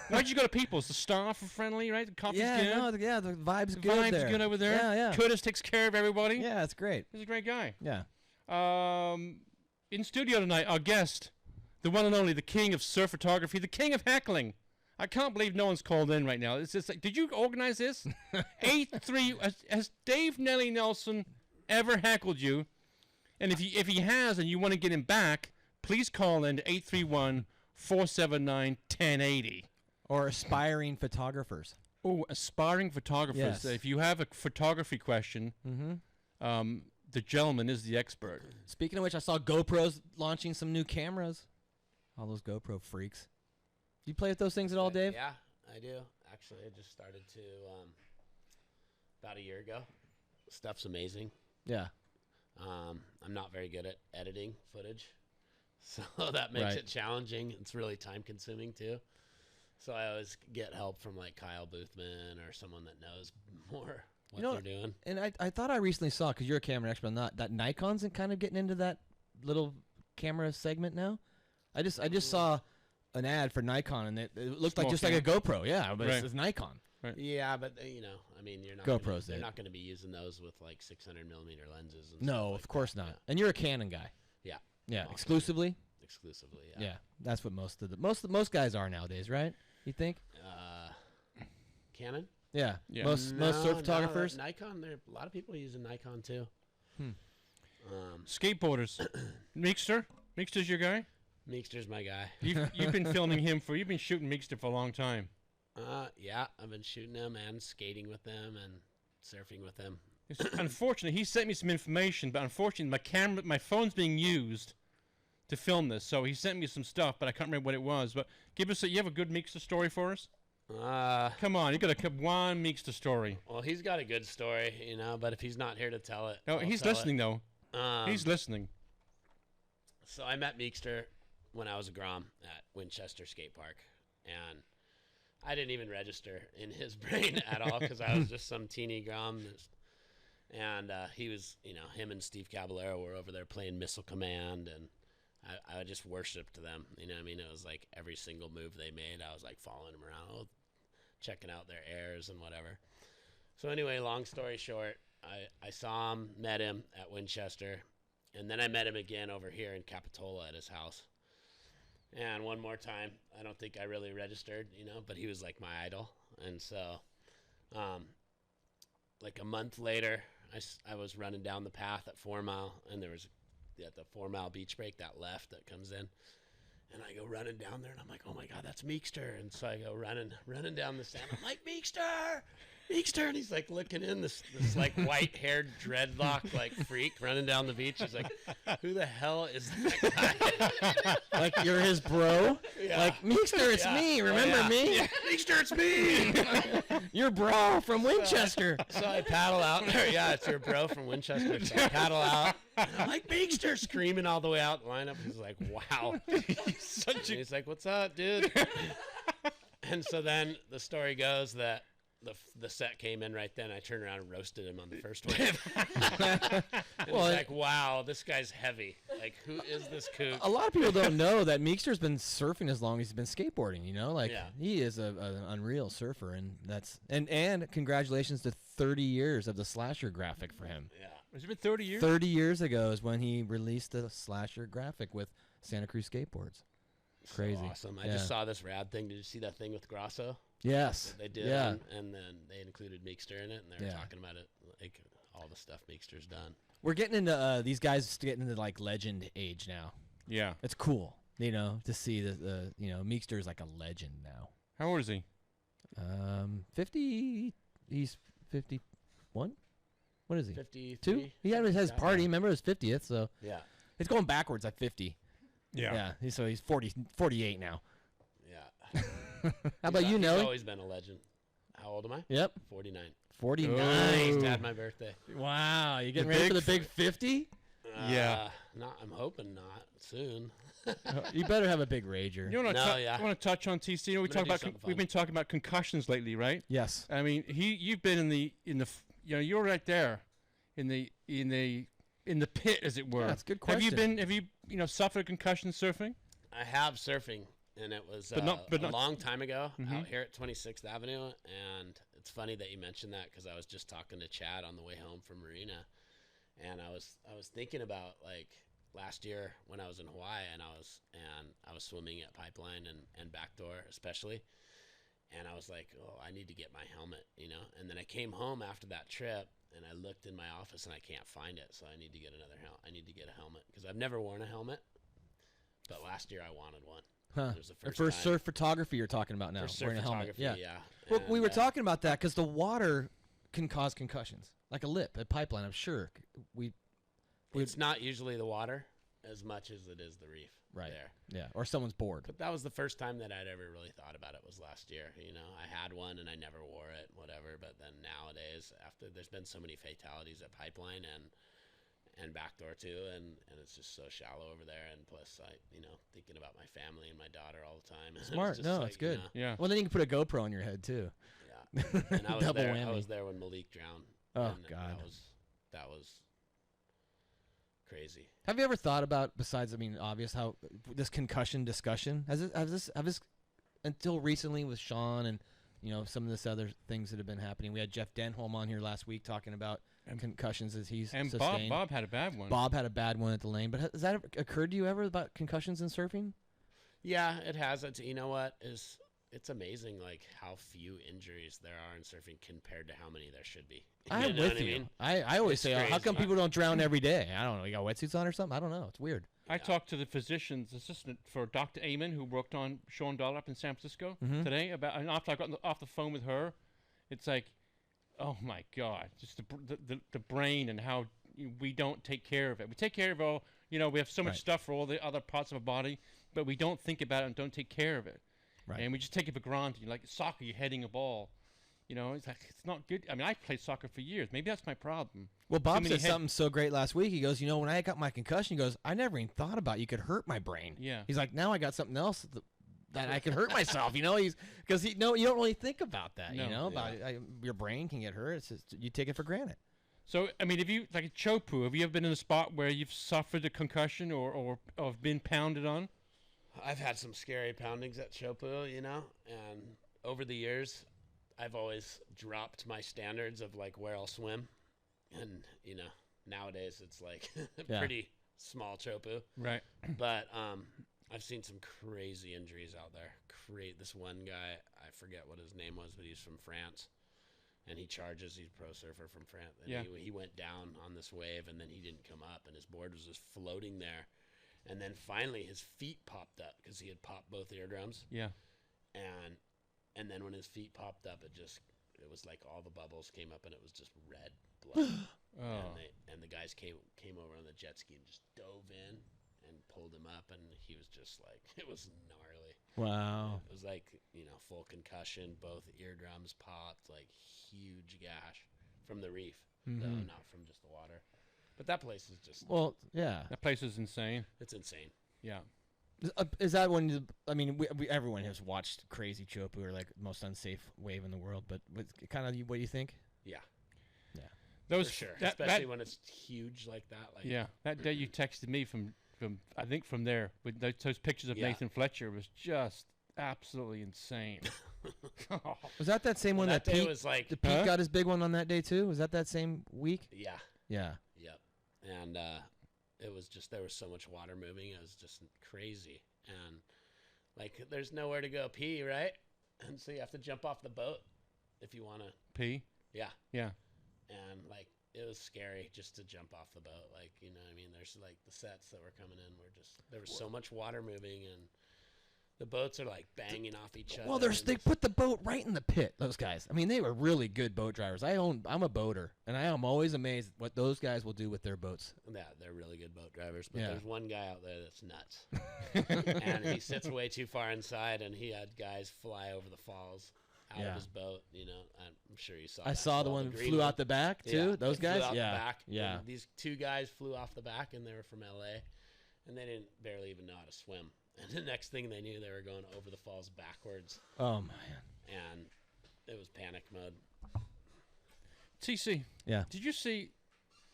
C: Why'd you go to People's? The staff are friendly, right? The coffee's good?
D: The vibe's
C: The
D: good
C: vibe's
D: there.
C: good over there.
D: Yeah.
C: Curtis takes care of everybody.
D: Yeah, it's great.
C: He's a great guy.
D: Yeah.
C: In studio tonight, our guest, the one and only, the king of surf photography, the king of heckling. I can't believe no one's called in right now. It's just like, did you organize this? 8-3. Has Dave Nelly Nelson ever heckled you? And if he has and you want to get him back, please call in to 831-479-1080.
D: Or aspiring photographers.
C: Oh, aspiring photographers.
D: Yes.
C: If you have a photography question, the gentleman is the expert.
D: Speaking of which, I saw GoPro's launching some new cameras. All those GoPro freaks. You play with those things at all, Dave?
E: Yeah, I do. Actually, I just started to about a year ago. Stuff's amazing.
D: Yeah.
E: I'm not very good at editing footage, so that makes it challenging. It's really time consuming too. So I always get help from like Kyle Boothman or someone that knows more what they're doing.
D: And I thought I recently saw, because you're a camera expert, not that Nikon's kind of getting into that little camera segment now. I just saw an ad for Nikon, and it looked like just like a GoPro, but it's Nikon.
C: Right.
E: Yeah, but I mean, you're not
D: GoPros.
E: They're not going to be using those with like 600 millimeter lenses. And
D: No,
E: stuff like
D: of course
E: that.
D: not. And you're a Canon guy.
E: Yeah.
D: Yeah, exclusively.
E: Exclusively.
D: Yeah. That's what most guys are nowadays, right? You think?
E: Canon.
D: Yeah.
C: Yeah.
D: Most surf photographers.
E: Nikon. There a lot of people using Nikon too.
C: Skateboarders. Meekster's your guy?
E: Meekster's my guy.
C: You've been filming him you've been shooting Meekster for a long time.
E: Yeah, I've been shooting him and skating with them and surfing with them.
C: It's unfortunate. He sent me some information, but unfortunately my phone's being used to film this, so he sent me some stuff, but I can't remember what it was. But you have a good Meekster story for us? Come on, you got one Meekster story.
E: Well, he's got a good story, but if he's not here to tell it,
C: No, he's listening though. He's listening.
E: So I met Meekster when I was a Grom at Winchester Skate Park, and I didn't even register in his brain at all because I was just some teeny Grom. And he was, him and Steve Caballero were over there playing Missile Command, and I just worshipped them. You know what I mean? It was like every single move they made, I was like following them around, checking out their airs and whatever. So anyway, long story short, I saw him, met him at Winchester, and then I met him again over here in Capitola at his house. And one more time, I don't think I really registered, but he was like my idol. And so, like a month later, I was running down the path at 4 Mile, and there was at the 4 Mile beach break, that left that comes in. And I go running down there, and I'm like, oh my God, that's Meekster. And so I go running down the sand. I'm like, Meekster! And he's like looking in, this like white-haired dreadlock like freak running down the beach. He's like, who the hell is that guy?
D: Like you're his bro?
E: Yeah.
D: Like, Meekster, it's me. Remember me?
E: Yeah. Meekster, it's me.
D: Your bro from Winchester.
E: So I paddle out there. Yeah, it's your bro from Winchester. So I paddle out. And I'm like, Meekster, screaming all the way out the lineup. He's like, wow. He's like, what's up, dude? And so then the story goes that the set came in right then. I turned around and roasted him on the first wave. And it's like, wow, this guy's heavy. Like, who is this kook?
D: A lot of people don't know that Meekster's been surfing as long as he's been skateboarding.
E: Yeah.
D: He is an unreal surfer, and that's and congratulations to 30 years of the slasher graphic for him.
E: Yeah.
C: Has it been 30 years?
D: 30 years ago is when he released the slasher graphic with Santa Cruz skateboards. Crazy.
E: So awesome. I
D: Yeah.
E: just saw this rad thing. Did you see that thing with Grosso?
D: Yes.
E: They did.
D: Yeah.
E: And then they included Meekster in it, and they were
D: Yeah.
E: talking about it, like all the stuff Meekster's done.
D: We're getting into these guys getting into like legend age now.
C: Yeah.
D: It's cool, to see the Meekster is like a legend now.
C: How old is he?
D: 50. He's 51. What is he?
E: 52.
D: He had his
E: Yeah.
D: party. Remember his 50th, so
E: Yeah.
D: it's going backwards at 50.
C: Yeah.
D: So he's 48 now.
E: Yeah.
D: How about you,
E: He's
D: Nelly?
E: always been a legend. How old am I?
D: Yep.
E: 49.
D: 49.
E: Just had my birthday.
D: Wow, you getting
C: The
D: ready for
C: big
D: the big 50?
C: Yeah.
E: Not. I'm hoping not soon.
D: You better have a big rager.
C: You want
E: No,
C: to
E: yeah.
C: want to touch on TC?
E: I'm gonna do something
C: We've
E: fun.
C: been talking about concussions lately, right?
D: Yes.
C: I mean, you've been you're right there in the pit, as it were.
D: Yeah, that's a good question.
C: Have you suffered concussion surfing?
E: I have surfing, and it was
C: But not-
E: a long time ago
C: Mhm.
E: out here at 26th Avenue. And it's funny that you mentioned that because I was just talking to Chad on the way home from Marina, and I was thinking about like last year when I was in Hawaii, and I was swimming at Pipeline and Backdoor especially, and I was like, oh, I need to get my helmet, And then I came home after that trip, and I looked in my office and I can't find it, so I need to get another helmet. I need to get a helmet because I've never worn a helmet. But last year I wanted one.
D: Huh.
E: It was the first
D: For
E: time.
D: surf photography you're talking about now.
E: For surf
D: wearing a helmet.
E: photography,
D: Yeah.
E: yeah.
D: Well, we
E: And,
D: were talking about that because the water can cause concussions. Like a lip at Pipeline, I'm sure.
E: It's not usually the water as much as it is the reef.
D: Right.
E: There.
D: Yeah. Or someone's bored.
E: But that was the first time that I'd ever really thought about it was last year. I had one and I never wore it, whatever. But then nowadays, after there's been so many fatalities at Pipeline and Backdoor too, and it's just so shallow over there. And plus, I thinking about my family and my daughter all the time.
D: Smart.
E: Just
D: No,
E: like,
D: it's good.
C: Yeah.
D: Well, then you can put a GoPro on your head too.
E: Yeah. And I was
D: Double
E: there.
D: whammy.
E: I was there when Malik drowned.
D: Oh,
E: and
D: God.
E: That was crazy.
D: Have you ever thought about, besides, obvious, how this concussion discussion has this until recently with Sean and some of this other things that have been happening. We had Jeff Denholm on here last week talking about concussions as he's
C: And
D: sustained.
C: Bob had a bad one.
D: Bob had a bad one at the lane, but has that ever occurred to you ever about concussions in surfing?
E: Yeah, it has. You know what is? It's amazing, like how few injuries there are in surfing compared to how many there should be.
D: I'm
E: know
D: with
E: what I
D: you.
E: mean?
D: I always
E: It's
D: say, how come
E: crazy.
D: people don't drown every day? I don't know. You got wetsuits on or something? I don't know. It's weird.
C: I talked to the physician's assistant for Dr. Amon, who worked on Sean Dollar up in San Francisco
D: Mhm.
C: today. And after I got off the phone with her, it's like, oh my God, just the brain and how we don't take care of it. We take care of all, we have so much
D: Right.
C: stuff for all the other parts of our body, but we don't think about it and don't take care of it.
D: Right.
C: And we just take it for granted. Like soccer, you're heading a ball. It's like, it's not good. I played soccer for years. Maybe that's my problem.
D: Well,
C: Too
D: Bob
C: many
D: said something so great last week. He goes, when I got my concussion, he goes, I never even thought about you could hurt my brain.
C: Yeah.
D: He's like, now I got something else that I can hurt myself. He's because you don't really think about that.
C: No.
D: About your brain can get hurt. It's just you take it for granted.
C: So, if you, like a Chopu, have you ever been in a spot where you've suffered a concussion or have been pounded on?
E: I've had some scary poundings at Chopu, and over the years, I've always dropped my standards of like where I'll swim, and nowadays it's like
D: Yeah.
E: pretty small Chopu.
C: Right.
E: But I've seen some crazy injuries out there. This one guy, I forget what his name was, but he's from France, and he's a pro surfer from France. And
C: Yeah.
E: he went down on this wave, and then he didn't come up, and his board was just floating there. And then finally his feet popped up because he had popped both eardrums.
C: Yeah.
E: And then when his feet popped up, it was like all the bubbles came up, and it was just red blood.
C: Oh.
E: And the guys came over on the jet ski and just dove in and pulled him up, and he was just like, it was gnarly.
D: Wow.
E: It was like, full concussion, both eardrums popped, like huge gash from the reef, though, not from just the water. But that place is just,
D: Well, yeah.
C: That place is insane.
E: it's insane.
C: Yeah.
D: Is that when everyone has watched Crazy Chopu or like most unsafe wave in the world? But kind of what do you think?
E: Yeah,
C: Those
E: for sure.
C: that-
E: Especially
C: that-
E: when it's huge like that. Like,
C: Yeah, that day you texted me from I think from there with those pictures of
E: Yeah.
C: Nathan Fletcher was just absolutely insane.
D: Was that same one
E: that
D: that
E: day
D: Pete?
E: was like,
D: Pete got his big one on that day too. Was that same week?
E: yeah,
D: Yeah.
E: yeah. and it was just, there was so much water moving. It was just crazy. And like, there's nowhere to go pee, right? And so you have to jump off the boat if you want to
C: pee.
E: Yeah.
C: Yeah.
E: And like, it was scary just to jump off the boat. Like, you know what I mean? There's like the sets that were coming in were just, there was so much water moving, and the boats are like banging off each other.
D: Well, they put the boat right in the pit, those guys. I mean, they were really good boat drivers. I'm a boater, and I am always amazed what those guys will do with their boats.
E: Yeah, they're really good boat drivers, but
D: Yeah.
E: there's one guy out there that's nuts. And he sits way too far inside, and he had guys fly over the falls out
D: Yeah.
E: of his boat. You know, I'm sure you saw
D: I
E: that.
D: saw the
E: Well,
D: one
E: green
D: flew out the back, too?
E: Yeah,
D: Those
E: they
D: guys?
E: flew out
D: Yeah.
E: the back.
D: Yeah.
E: And these two guys flew off the back, and they were from L.A., and they didn't barely even know how to swim. And the next thing they knew, they were going over the falls backwards.
D: Oh, man.
E: And it was panic mode.
C: TC.
D: Yeah.
C: Did you see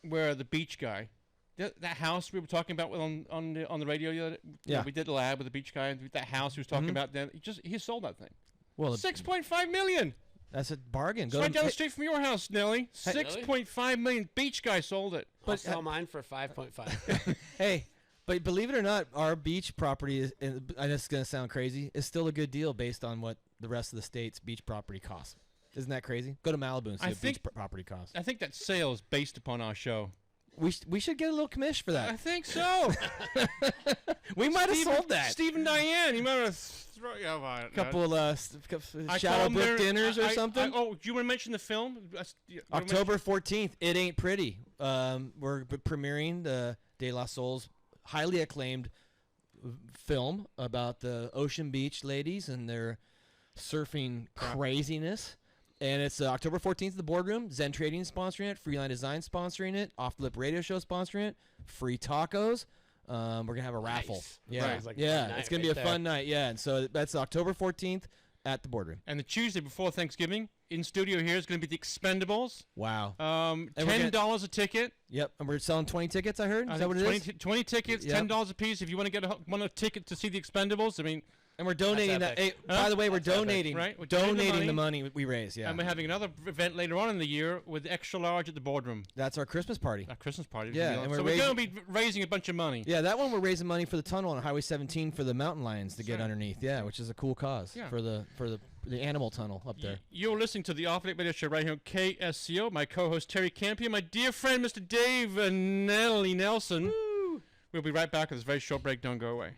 C: where the beach guy, that house we were talking about on the radio the other day?
D: Yeah.
C: We did a lab with the beach guy, and that house he was talking
D: Mhm.
C: about. Then he sold that thing.
D: Well,
C: $6.5 million.
D: That's a bargain.
C: It's right down the street from your house, Nelly.
D: Hey.
C: $6.5 million. Beach guy sold it.
E: I'll sell mine for 5.5.
D: Hey, but believe it or not, our beach property is, and this is going to sound crazy, is still a good deal based on what the rest of the state's beach property costs. Isn't that crazy? Go to Malibu and see
C: I
D: what
C: think-
D: beach property costs.
C: I think that sale is based upon our show.
D: We should get a little commish for that.
C: I think so.
D: We might have sold that.
C: Steve and Diane, you might have thrown
D: Couple
C: I
D: Shadow
C: called
D: Brook
C: there-
D: dinners or something.
C: Oh, do you want to mention the film?
D: October 14th, It Ain't Pretty. We're premiering the De La Soul's highly acclaimed film about the Ocean Beach ladies and their surfing craziness. And it's October 14th at the Boardroom. Zen Trading sponsoring it. Freeline Design sponsoring it. Off the Lip Radio Show sponsoring it. Free tacos. We're going to have a raffle.
E: Nice.
D: Yeah,
E: Sounds like a fun
D: yeah.
E: night
D: It's going to
E: right
D: be a
E: there.
D: fun night. Yeah, and so that's October 14th at the Boardroom.
C: And the Tuesday before Thanksgiving, in studio here is going to be the Expendables.
D: Wow.
C: $10
D: we're
C: a ticket.
D: Yep, and we're selling 20 tickets, I heard.
C: I
D: Is that
C: think
D: what it
C: 20,
D: is?
C: 20 tickets,
D: Yep.
C: $10 a piece. If you want to get a ticket to see the Expendables, I mean,
D: And we're donating that.
E: epic.
D: Hey, by the way, we're
C: That's epic,
D: donating.
C: right? We're
D: Donating the money we raise. Yeah.
C: and we're having another event later on in the year with extra large at the Boardroom.
D: That's our Christmas party.
C: Our Christmas party.
D: Yeah, and
C: so
D: we're
C: we're going to be raising a bunch of money.
D: Yeah, that one we're raising money for the tunnel on Highway 17 for the mountain lions to get
C: right.
D: underneath. Yeah, which is a cool cause
C: Yeah.
D: for the animal tunnel up there.
C: You're listening to the Off Late Radio Show right here on KSCO. My co-host Terry Campion, my dear friend Mr. Dave Nelly Nelson. We'll be right back with this very short break. Don't go away.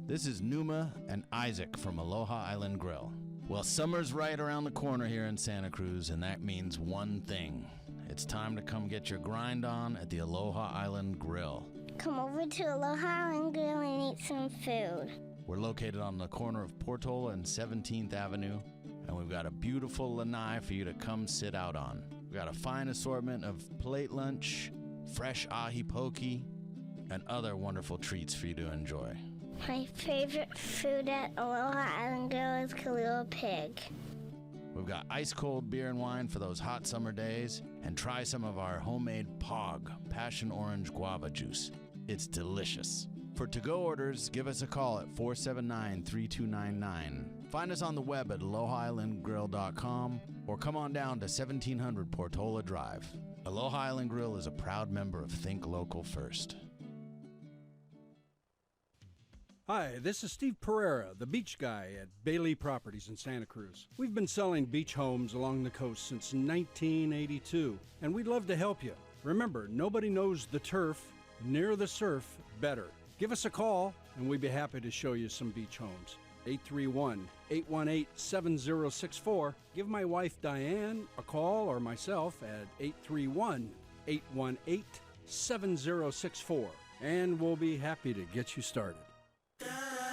K: This is Numa and Isaac from Aloha Island Grill. Well, summer's right around the corner here in Santa Cruz, and that means one thing. It's time to come get your grind on at the Aloha Island Grill.
J: Come over to Aloha Island Grill and eat some food.
K: We're located on the corner of Portola and 17th Avenue, and we've got a beautiful lanai for you to come sit out on. We've got a fine assortment of plate lunch, fresh ahi poke, and other wonderful treats for you to enjoy.
J: My favorite food at Aloha Island Grill is Kalua Pig.
K: We've got ice-cold beer and wine for those hot summer days, and try some of our homemade POG, Passion Orange Guava Juice. It's delicious. For to-go orders, give us a call at 479-3299. Find us on the web at alohaislandgrill.com or come on down to 1700 Portola Drive. Aloha Island Grill is a proud member of Think Local First.
L: Hi, this is Steve Pereira, the beach guy at Bailey Properties in Santa Cruz. We've been selling beach homes along the coast since 1982, and we'd love to help you. Remember, nobody knows the turf near the surf better. Give us a call, and we'd be happy to show you some beach homes. 831-818-7064. Give my wife Diane a call or myself at 831-818-7064, and we'll be happy to get you started.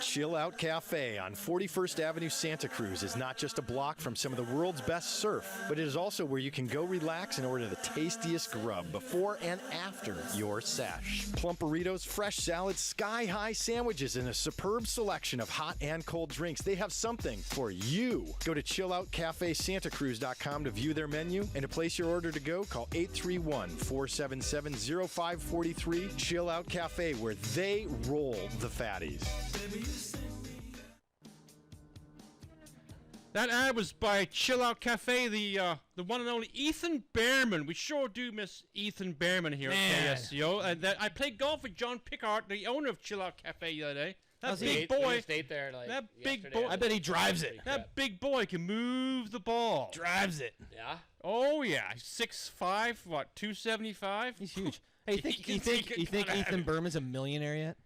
M: Chill Out Cafe on 41st Avenue, Santa Cruz is not just a block from some of the world's best surf, but it is also where you can go relax and order the tastiest grub before and after your sesh. Plump burritos, fresh salads, sky-high sandwiches, and a superb selection of hot and cold drinks. They have something for you. Go to chilloutcafesantacruz.com to view their menu, and to place your order to go, call 831-477-0543. Chill Out Cafe, where they roll the fatties.
C: That ad was by Chill Out Cafe, the one and only Ethan Behrman. We sure do miss Ethan Behrman here at KSCO. And I played golf with John Pickard, the owner of Chill Out Cafe, the other day. That big boy.
E: We stayed there
C: That big boy.
D: I bet he drives it.
C: That big boy can move the ball.
D: Drives it.
E: Yeah.
C: Oh yeah, 6'5", what, 275?
D: He's huge. Hey, you think Ethan Behrman's a millionaire yet?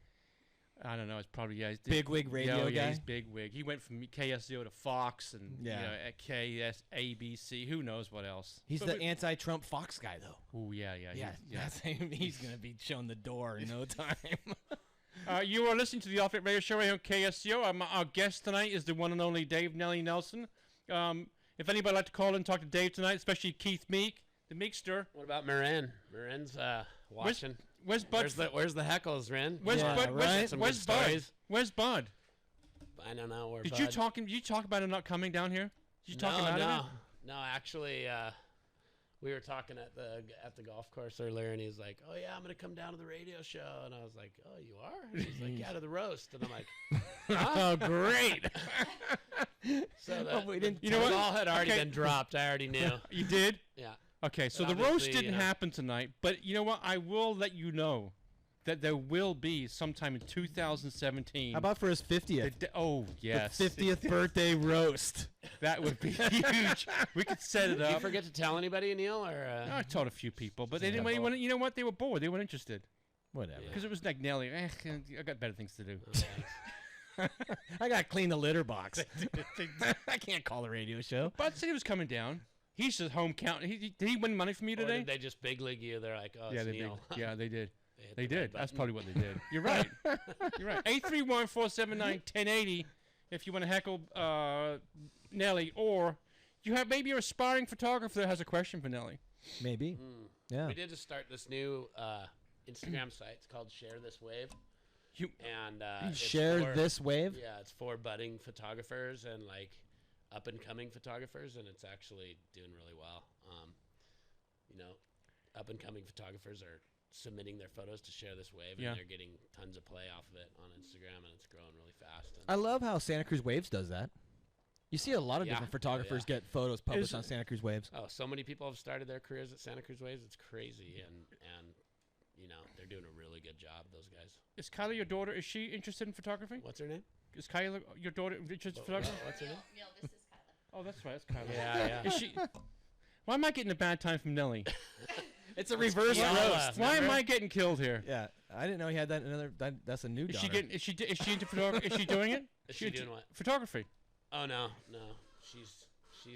C: I don't know. It's probably
D: bigwig radio guy.
C: Yeah, he's bigwig. He went from KSCO to Fox and at KSABC. Who knows what else?
D: He's the anti-Trump Fox guy, though.
C: Oh yeah.
D: He's gonna be shown the door in no time.
C: You are listening to the Off It Radio Show right here on KSCO. Our guest tonight is the one and only Dave Nelly Nelson. If anybody would like to call in and talk to Dave tonight, especially Keith Meek, the Meekster.
E: What about Marin? Marin's watching.
C: Where's Bud?
E: Where's the heckles, Ren?
C: Where's Bud?
E: Right?
C: Where's Bud? Where's Bud?
E: I don't know where.
C: Did
E: Bud.
C: you talk about him not coming down here? Did you talk him out of it?
E: No, actually, we were talking at the golf course earlier, and he's like, "Oh yeah, I'm gonna come down to the radio show," and I was like, "Oh, you are?" And he's like, "Yeah, to the roast," and I'm like,
C: "Oh, great!"
E: So the
C: you know what?
E: ball had already been dropped. I already knew.
C: You did?
E: Yeah.
C: Okay, so the roast didn't happen tonight, but you know what? I will let you know that there will be sometime in 2017.
D: How about for his 50th?
C: Oh, yes.
D: The 50th birthday roast.
C: That would be huge. We could set it up.
E: Did you forget to tell anybody, Neil? Or
C: I told a few people, but they didn't. You know what? They were bored. They weren't interested.
D: Whatever.
C: Because it was like Nelly. I got better things to do.
D: I got to clean the litter box. I can't call a radio show.
C: Bud said he was coming down. He's just home count. Did he win money from you today?
E: Or did they just big league you? They're like, oh, it's Neil.
C: Yeah, they did. They did. That's probably what they did. You're right. You're right. 831-479-1080 if you want to heckle Nelly, or you have maybe your aspiring photographer that has a question for Nelly.
D: Maybe. Yeah.
E: We did just start this new Instagram site. It's called Share This Wave.
D: Share This Wave?
E: Yeah, it's for budding photographers and like up and coming photographers, and it's actually doing really well. Up and coming photographers are submitting their photos to Share This Wave, and they're getting tons of play off of it on Instagram, and it's growing really fast.
D: I love how Santa Cruz Waves does that. You see a lot of different photographers get photos published on Santa Cruz Waves.
E: Oh, so many people have started their careers at Santa Cruz Waves. It's crazy, and they're doing a really good job, those guys.
C: Is Kyla your daughter? Is she interested in photography?
E: What's her name?
C: Is Kyla your daughter interested in photography?
E: What's her name?
N: Neil, this is Kyla.
C: Oh, that's right. That's Kyla.
E: Yeah.
C: Is she? Why am I getting a bad time from Nelly?
D: It's a reverse roast.
C: Why am I getting killed here?
D: Yeah, I didn't know he had that. That's a new.
C: Is she into photography? Is she doing it?
E: Is she doing what?
C: Photography.
E: Oh no. She's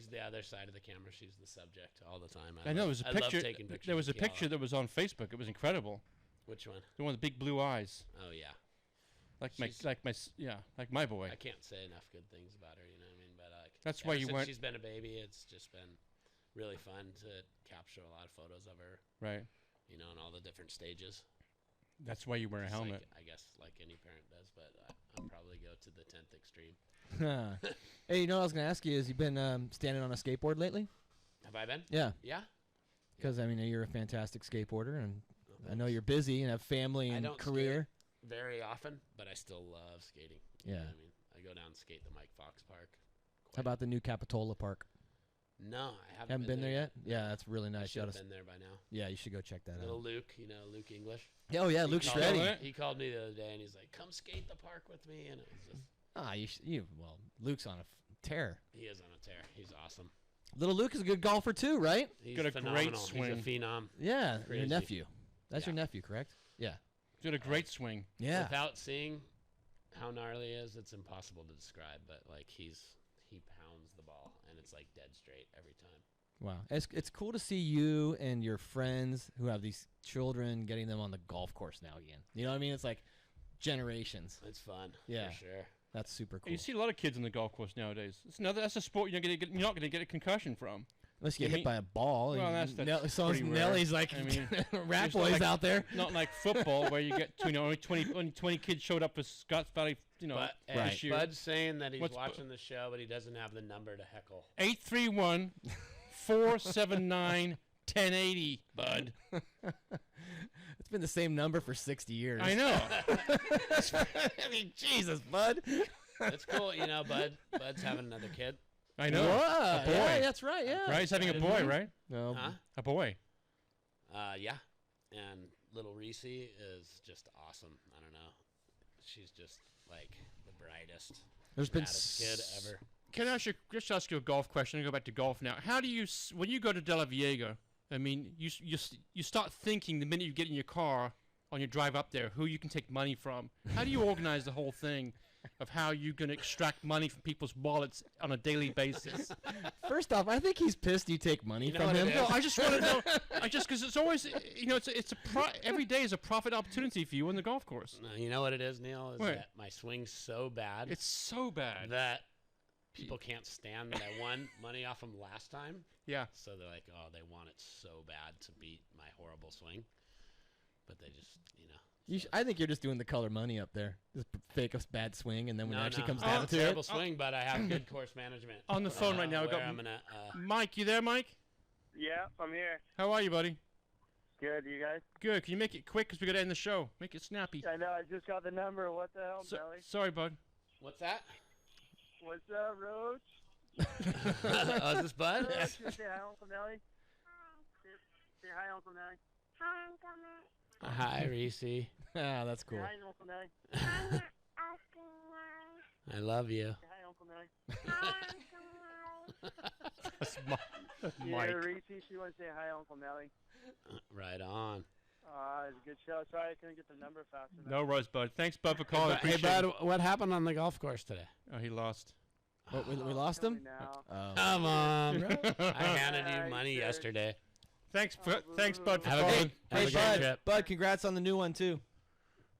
E: the other side of the camera. She's the subject all the time.
C: I know. There was a picture.
E: Love taking pictures.
C: There was a picture that was on Facebook. It was incredible.
E: Which one?
C: The one with the big blue eyes.
E: Oh yeah.
C: Like my boy.
E: I can't say enough good things about her. You know what I mean? But
C: that's why you
E: since
C: weren't.
E: She's been a baby. It's just been really fun to capture a lot of photos of her.
C: Right.
E: In all the different stages.
C: That's why you wear a helmet.
E: I guess like any parent does, but I'll probably go to the 10th extreme.
D: Hey, what I was going to ask you is, you've been standing on a skateboard lately?
E: Have I been?
D: Yeah.
E: Yeah?
D: Because, you're a fantastic skateboarder, and I know you're busy and have family and career.
E: Skate very often, but I still love skating.
D: Yeah.
E: You know what I mean? I go down and skate the Mike Fox Park.
D: How about the new Capitola Park?
E: No, I
D: haven't been there yet. Yeah, that's really nice.
E: I should have been there by now.
D: Yeah, you should go check that out.
E: Little Luke, Luke English.
D: Oh yeah, Luke Stretty.
E: He called me the other day and he's like, "Come skate the park with me," and it was just.
D: Luke's on a tear.
E: He is on a tear. He's awesome.
D: Little Luke is a good golfer too, right?
E: He's
C: got a
E: phenomenal.
C: great swing.
E: He's a phenom.
D: Yeah,
E: Crazy.
D: your nephew. That's your nephew, correct? Yeah.
C: He's got a great swing.
D: Yeah.
E: Without seeing how gnarly he is, it's impossible to describe. But like he pounds the ball and it's like dead straight every time.
D: Wow, it's cool to see you and your friends who have these children getting them on the golf course now again. You know what I mean? It's like generations.
E: It's fun.
D: Yeah,
E: for sure.
D: That's super cool.
C: You see a lot of kids on the golf course nowadays. That's a sport you're not going to get a concussion from.
D: Unless you get hit by a ball.
C: Well, that's
D: so
C: pretty rare.
D: Nelly's like, rat boys out there.
C: Not like football where you get only 20 kids showed up for Scotts Valley.
E: But Bud's saying that he's watching the show, but he doesn't have the number to heckle.
C: 831-479-1080, Bud.
D: It's been the same number for 60 years.
C: I know.
D: Jesus, Bud.
E: It's cool, Bud's having another kid.
C: I know.
D: What?
C: A boy.
D: Yeah, that's right. Yeah.
C: Right, he's having a boy, right?
D: No.
E: Huh?
C: A boy.
E: Yeah. And little Reese is just awesome. I don't know. She's just like the brightest,
D: There's been
E: baddest kid ever.
C: Can I just ask you a golf question? I'll go back to golf now. How do you, when you go to De La Viega, I mean, you start thinking the minute you get in your car on your drive up there, who you can take money from. How do you organize the whole thing of how you're going to extract money from people's wallets on a daily basis?
D: First off, I think he's pissed you take money from him.
C: No, I just want to know. Because it's always, every day is a profit opportunity for you on the golf course.
E: No, you know what it is, Neil? Is
C: What?
E: that my swing's so bad.
C: It's so bad
E: that people can't stand that I won money off them last time.
C: Yeah.
E: So they're like, oh, they want it so bad to beat my horrible swing. But they just,
D: I think you're just doing the color money up there. Just fake a bad swing, and then when it actually comes
E: I have
D: down
E: a
D: to
E: terrible
D: it.
E: swing, but I have good course management.
C: On the phone right now, we've got
E: I'm gonna,
C: Mike. You there, Mike?
N: Yeah, I'm here.
C: How are you, buddy?
N: Good, you guys?
C: Good. Can you make it quick because we got to end the show? Make it snappy.
N: I know, I just got the number. What the hell, Nelly?
C: Sorry, bud.
E: What's that?
N: What's up, Roach?
E: Oh, is this Bud?
N: Roach, just say hi, Uncle Nelly. Say hi, Uncle Nelly.
J: Hi, Uncle Nelly.
E: Hi, Reese.
D: Ah, that's cool.
N: Say hi, Uncle Nelly.
E: I love you.
N: Say hi, Uncle Nelly.
C: That's
N: Yeah,
C: Mike.
N: Reese, she wants to say hi, Uncle Nelly.
E: Right on.
N: It's a good show. Sorry I couldn't get the number fast enough.
C: No worries, bud. Thanks, Bud, for calling.
E: Hey,
C: Appreciate
E: Bud,
C: it.
E: what happened on the golf course today?
C: Oh, he lost.
D: What, we lost him?
N: Now.
E: Come on. I handed you money
N: good.
E: yesterday.
C: Thanks, thanks, Bud, for
E: Have a
C: calling.
E: good- have
D: Hey,
E: a good
D: Bud.
E: trip.
D: Bud, congrats on the new one too.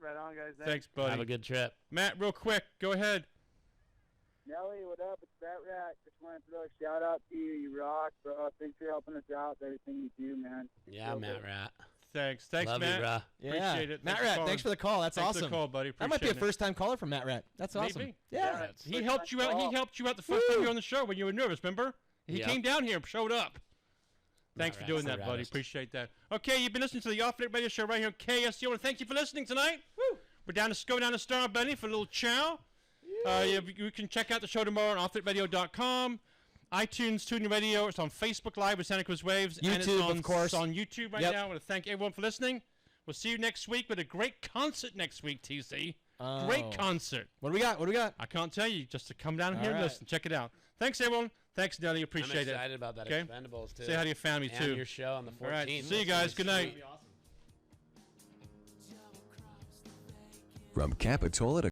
N: Right on, guys.
C: Thanks, buddy.
E: Have a good trip.
C: Matt, real quick, go ahead.
N: Nelly, what up? It's Matt Rat. Just wanted to throw a shout out to you. You rock, bro. Thanks for helping us out with everything you do, man.
E: Yeah, Matt Rat.
C: Thanks,
E: Love
C: Matt.
E: you, brah.
D: Yeah.
C: Appreciate it.
D: Matt
C: Thanks for
D: Rat,
C: calling.
D: thanks for the call. That's
C: Thanks
D: awesome.
C: for the call, buddy.
D: That might be a
C: Appreciate it.
D: first-time caller from Matt Rat. That's awesome.
C: Maybe.
D: Yeah.
C: He helped you out. He helped you out the first time you were on the show when you were nervous. Remember? He
E: Yep.
C: came down here, and showed up. Thanks for
E: Matt
C: doing
E: Rat's
C: that,
E: the
C: buddy.
E: raddest.
C: Appreciate that. Okay, you've been listening to the Off Lit Radio Show right here on KSC. I want to thank you for listening tonight. Woo! We're going down to Star Benny for a little chow. You can check out the show tomorrow on offlitradio.com. iTunes, TuneIn Radio. It's on Facebook Live with Santa Cruz Waves. and it's
D: YouTube,
C: on,
D: of course.
C: It's on YouTube right
D: Yep.
C: now. I want to thank everyone for listening. We'll see you next week with a great concert next week, TC.
D: Oh.
C: Great concert.
D: What do we got? What do we got?
C: I can't tell you. Just to come down here and
D: right.
C: listen. Check it out. Thanks, everyone. Thanks, Nelly.
E: I'm
C: Appreciate it.
E: excited about that
C: Okay?
E: Expendables, too.
C: Say hi to your family,
E: and
C: too.
E: your show on the 14th.
C: All right. See you guys. Good night.
O: From Capitola to